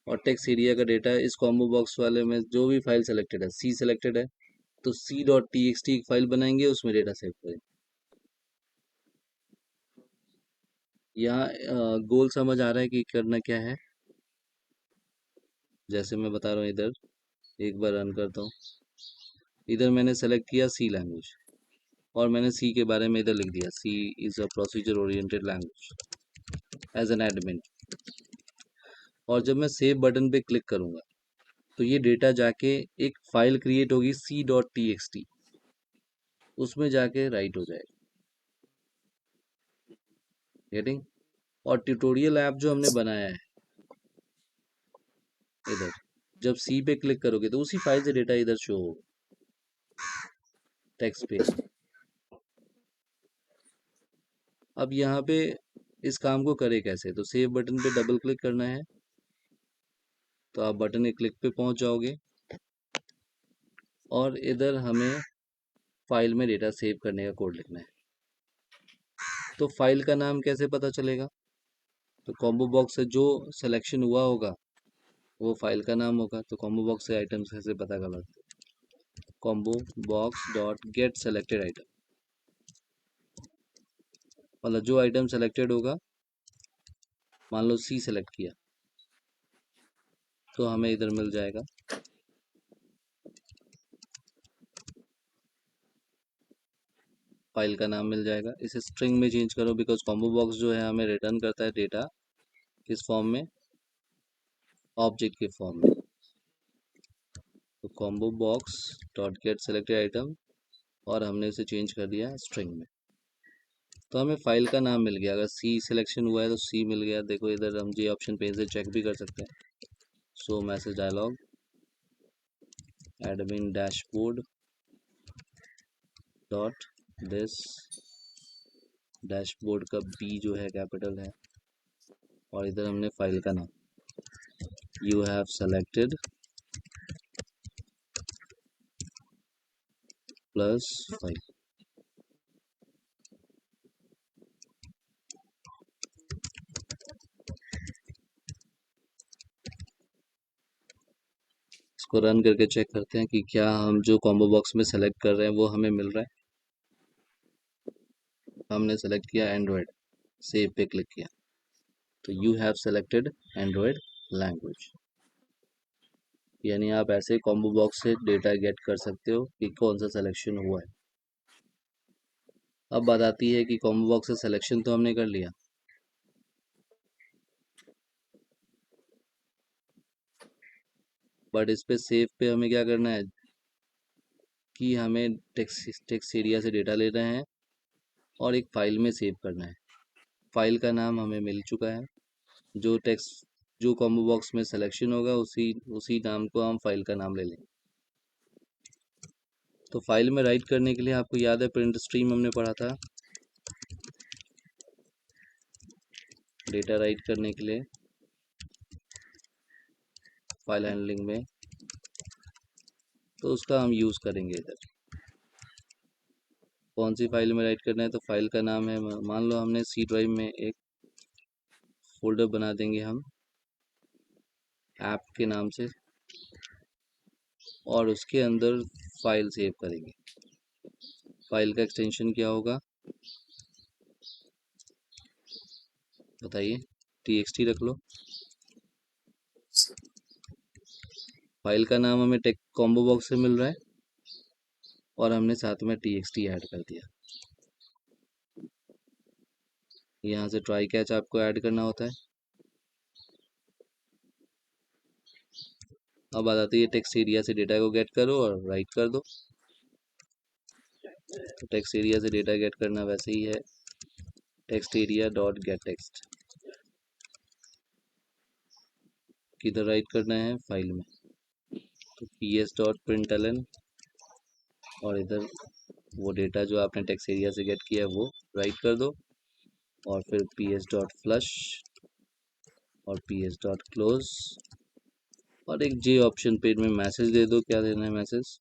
और टेक्स्ट एरिया का डेटा इस कॉम्बो बॉक्स वाले में जो भी फाइल सेलेक्टेड है, सी सेलेक्टेड है तो C.txt एक फाइल बनाएंगे, उसमें डेटा सेव करेंगे। यहाँ गोल समझ आ रहा है कि करना क्या है, जैसे मैं बता रहा हूँ। इधर एक बार रन करता हूँ, इधर मैंने सेलेक्ट किया सी लैंग्वेज, और मैंने सी के बारे में इधर लिख दिया, C is a procedure oriented language as an admin. और जब मैं सेव बटन पे क्लिक करूँगा तो ये डेटा जाके एक फाइल क्रिएट होगी c.txt, उसमें जाके राइट हो जाएगा। गेटिंग? और ट्यूटोरियल ऐप जो हमने बनाया है इधर, जब सी पे क्लिक करोगे तो उसी फाइल से डेटा इधर शो होगा टेक्स्ट पेज में। अब यहाँ पे इस काम को करे कैसे, तो सेव बटन पे डबल क्लिक करना है, तो आप बटन के क्लिक पे पहुंच जाओगे और इधर हमें फाइल में डेटा सेव करने का कोड लिखना है। तो फाइल का नाम कैसे पता चलेगा, तो कॉम्बो बॉक्स से जो सिलेक्शन हुआ होगा वो फाइल का नाम होगा। तो कॉम्बो बॉक्स से आइटम्स कैसे पता कर सकते, combo box dot get selected item, मतलब जो आइटम सेलेक्टेड होगा, मान लो सी सेलेक्ट किया तो हमें इधर मिल जाएगा फाइल का नाम मिल जाएगा। इसे स्ट्रिंग में चेंज करो, बिकॉज कॉम्बो बॉक्स जो है हमें रिटर्न करता है डेटा किस फॉर्म में, ऑब्जेक्ट के फॉर्म में। तो combo box dot get selected item, और हमने इसे चेंज कर दिया स्ट्रिंग में, तो हमें फाइल का नाम मिल गया। अगर सी सिलेक्शन हुआ है तो सी मिल गया। देखो इधर हम जी ऑप्शन पे से चेक भी कर सकते हैं। So message dialog admin dashboard dot this, dashboard का बी जो है कैपिटल है, और इधर हमने फाइल का नाम you have selected plus file. इसको रन करके चेक करते हैं कि क्या हम जो कॉम्बो बॉक्स में सेलेक्ट कर रहे हैं वो हमें मिल रहा है। हमने सेलेक्ट किया एंड्रॉयड, सेव पे क्लिक किया, तो you have selected Android language. यानी आप ऐसे कॉम्बो बॉक्स से डेटा गेट कर सकते हो कि कौन सा सिलेक्शन हुआ है। अब बात आती है कि कॉम्बो बॉक्स से सिलेक्शन तो हमने कर लिया, बट इस पे सेव पे हमें क्या करना है कि हमें टेक्स्ट एरिया से डेटा लेना है और एक फाइल में सेव करना है। फाइल का नाम हमें मिल चुका है, जो टेक्स्ट जो कॉम्बो बॉक्स में सिलेक्शन होगा उसी उसी नाम को हम फाइल का नाम ले लेंगे। तो फाइल में राइट करने के लिए आपको याद है प्रिंट स्ट्रीम हमने पढ़ा था, डेटा राइट करने के लिए फाइल हैंडलिंग में, तो उसका हम यूज़ करेंगे इधर। कौन सी फाइल में राइट करना है, तो फाइल का नाम है, मान लो हमने सी ड्राइव में एक फोल्डर बना देंगे हम ऐप के नाम से, और उसके अंदर फाइल सेव करेंगे। फाइल का एक्सटेंशन क्या होगा बताइए, txt रख लो। फाइल का नाम हमें टेक कॉम्बो बॉक्स से मिल रहा है और हमने साथ में txt ऐड कर दिया। यहाँ से ट्राई कैच आपको ऐड करना होता है। अब बात आती है टेक्स्ट एरिया से डेटा को गेट करो और राइट कर दो। तो टेक्स्ट एरिया से डेटा गेट करना वैसे ही है, text area dot gate text, किधर राइट करना है, फाइल में। तो ps डॉट println, और इधर वो डेटा जो आपने टेक्स्ट एरिया से गेट किया है वो राइट कर दो, और फिर ps डॉट फ्लश और ps डॉट क्लोज, और एक जे ऑप्शन पे में मैसेज दे दो। क्या देना है मैसेज,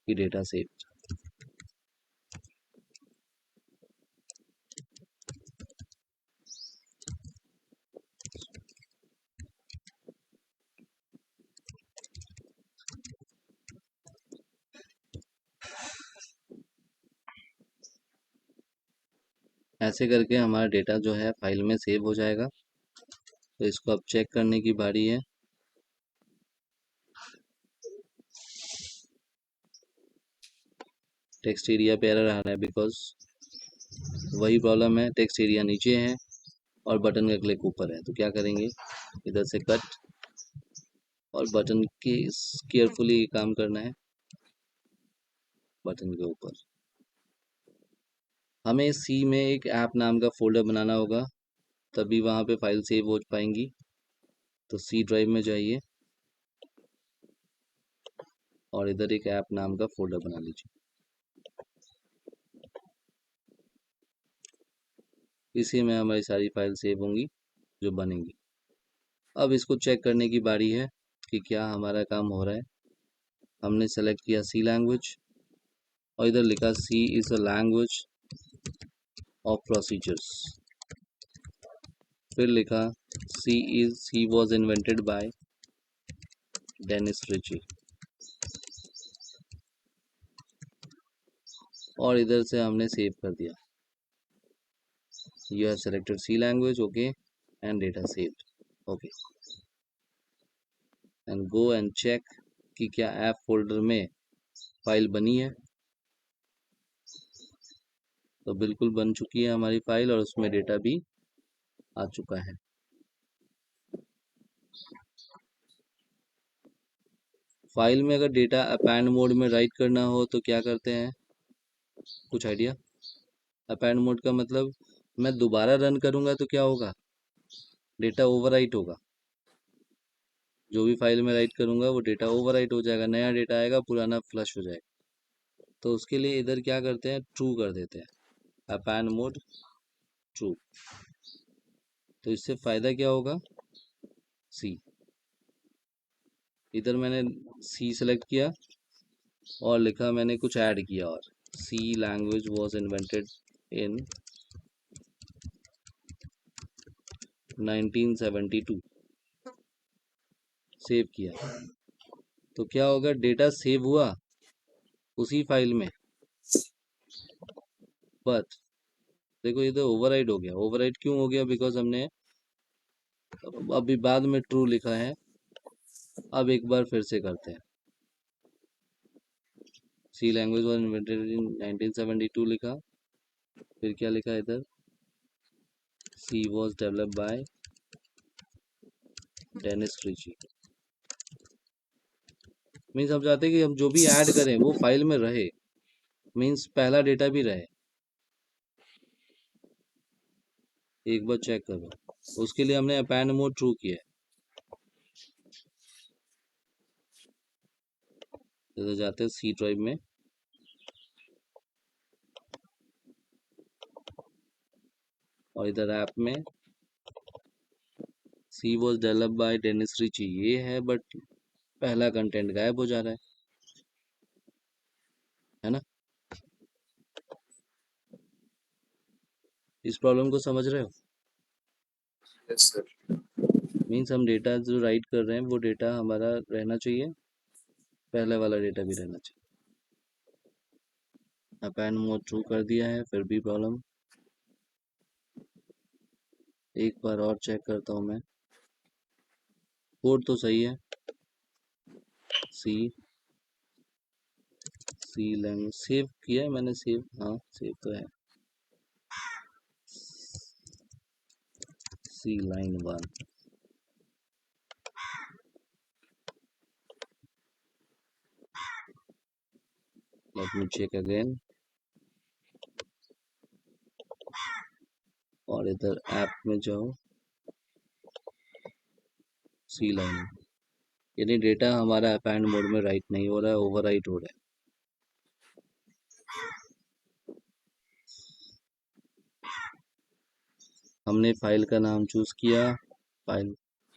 कि डेटा सेव। ऐसे करके हमारा डेटा जो है फाइल में सेव हो जाएगा। तो इसको अब चेक करने की बारी है। टेक्स्ट एरिया पे एरर आ रहा है बिकॉज वही प्रॉब्लम है, टेक्स्ट एरिया नीचे है और बटन का क्लिक ऊपर है। तो क्या करेंगे, इधर से कट और बटन के केयरफुली काम करना है। बटन के ऊपर हमें सी में एक ऐप नाम का फोल्डर बनाना होगा, तभी वहाँ पे फाइल सेव हो पाएंगी। तो सी ड्राइव में जाइए और इधर एक ऐप नाम का फोल्डर बना लीजिए। इसी में हमारी सारी फाइल सेव होंगी जो बनेंगी। अब इसको चेक करने की बारी है कि क्या हमारा काम हो रहा है। हमने सेलेक्ट किया सी लैंग्वेज और इधर लिखा C is a language of procedures. फिर लिखा C was invented by Dennis Ritchie. और इधर से हमने सेव कर दिया। You have selected C language, okay, and data saved, okay. And go and check कि क्या ऐप फोल्डर में फाइल बनी है। तो बिल्कुल बन चुकी है हमारी फाइल और उसमें डेटा भी आ चुका है। फाइल में अगर डेटा अपेंड मोड में राइट करना हो तो क्या करते हैं, कुछ आइडिया? अपेंड मोड का मतलब मैं दोबारा रन करूंगा तो क्या होगा, डेटा ओवरराइट होगा। जो भी फाइल में राइट करूंगा वो डेटा ओवरराइट हो जाएगा, नया डेटा आएगा, पुराना फ्लश हो जाएगा। तो उसके लिए इधर क्या करते हैं, ट्रू कर देते हैं, अपेंड मोड ट्रू। तो इससे फायदा क्या होगा, सी। इधर मैंने सी सेलेक्ट किया और लिखा मैंने कुछ ऐड किया, और C language was invented in 1972, save किया। तो क्या होगा, डेटा सेव हुआ उसी फाइल में, बट देखो इधर ओवरराइड हो गया। ओवरराइड क्यों हो गया, बिकॉज हमने अभी बाद में ट्रू लिखा है। अब एक बार फिर से करते हैं। C language was invented in 1972 लिखा, फिर क्या लिखा इधर, C was developed by Dennis Ritchie. Means हम चाहते हैं कि हम जो भी ऐड करें वो फाइल में रहे, मीन्स पहला डेटा भी रहे। एक बार चेक करो, उसके लिए हमने अपेंड मोड ट्रू किया है। इधर जाते हैं सी ड्राइव में, और इधर ऐप में C was developed by Dennis Ritchie ये है, बट पहला कंटेंट गायब हो जा रहा है ना। इस प्रॉब्लम को समझ रहे हो? Yes sir. मीन्स हम डेटा जो राइट कर रहे हैं वो डेटा हमारा रहना चाहिए, पहले वाला डेटा भी रहना चाहिए। अपेंड मोड ट्रू कर दिया है, फिर भी प्रॉब्लम। एक बार और चेक करता हूँ मैं, कोड तो सही है। सी लैंग्वेज सेव किया है मैंने, सेव, हाँ सेव तो है। C line 1, let me check again. और इधर ऐप में जाओ, सी लाइन, यानी डेटा हमारा अपेंड मोड में राइट नहीं हो रहा है, ओवर राइट हो रहा है। हमने फाइल का नाम चूज किया, फाइल,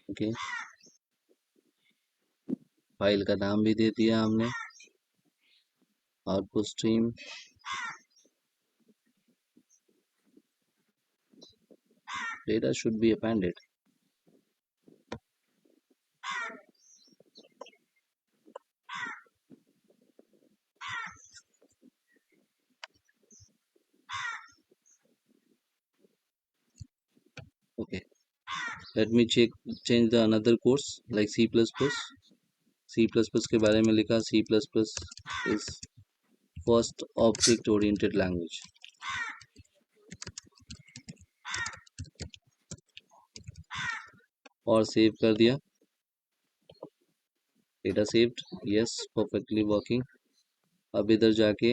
ओके, फाइल का नाम भी दे दिया हमने, output stream, data should be appended. Okay, let me change the another course like C++. C++ के बारे में लिखा, C++ is first object oriented language। और सेव कर दिया। Data saved, yes perfectly working. अब इधर जाके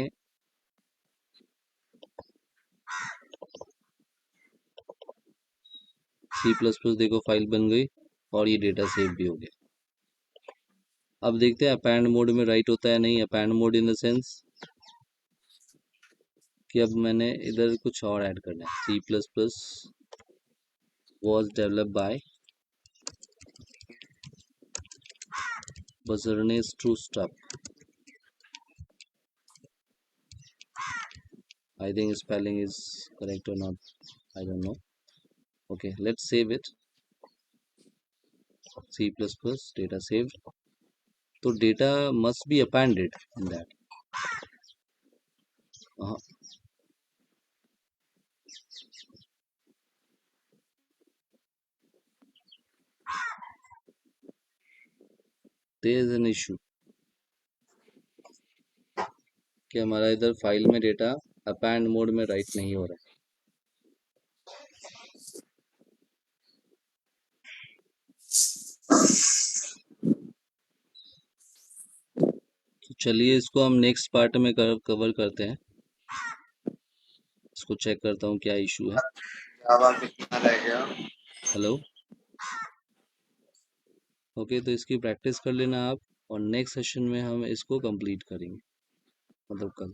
C++ देखो फाइल बन गई और ये डेटा सेव भी हो गया। अब देखते हैं अपेंड मोड में राइट होता है नहीं। Append mode in the sense कि अब मैंने इधर कुछ और ऐड करना है। C++ was developed by Bazarnes True Stuff. I think spelling is correct or not, I don't know. Okay, let's save it. C++ data saved. So data must be appended in that. There is an issue कि हमारा इधर file में data append mode में write नहीं हो रहा है। तो चलिए इसको हम नेक्स्ट पार्ट में कवर करते हैं। इसको चेक करता हूँ क्या इशू है। जावा कितना रह गया? हेलो, ओके, तो इसकी प्रैक्टिस कर लेना आप और नेक्स्ट सेशन में हम इसको कंप्लीट करेंगे, मतलब कल।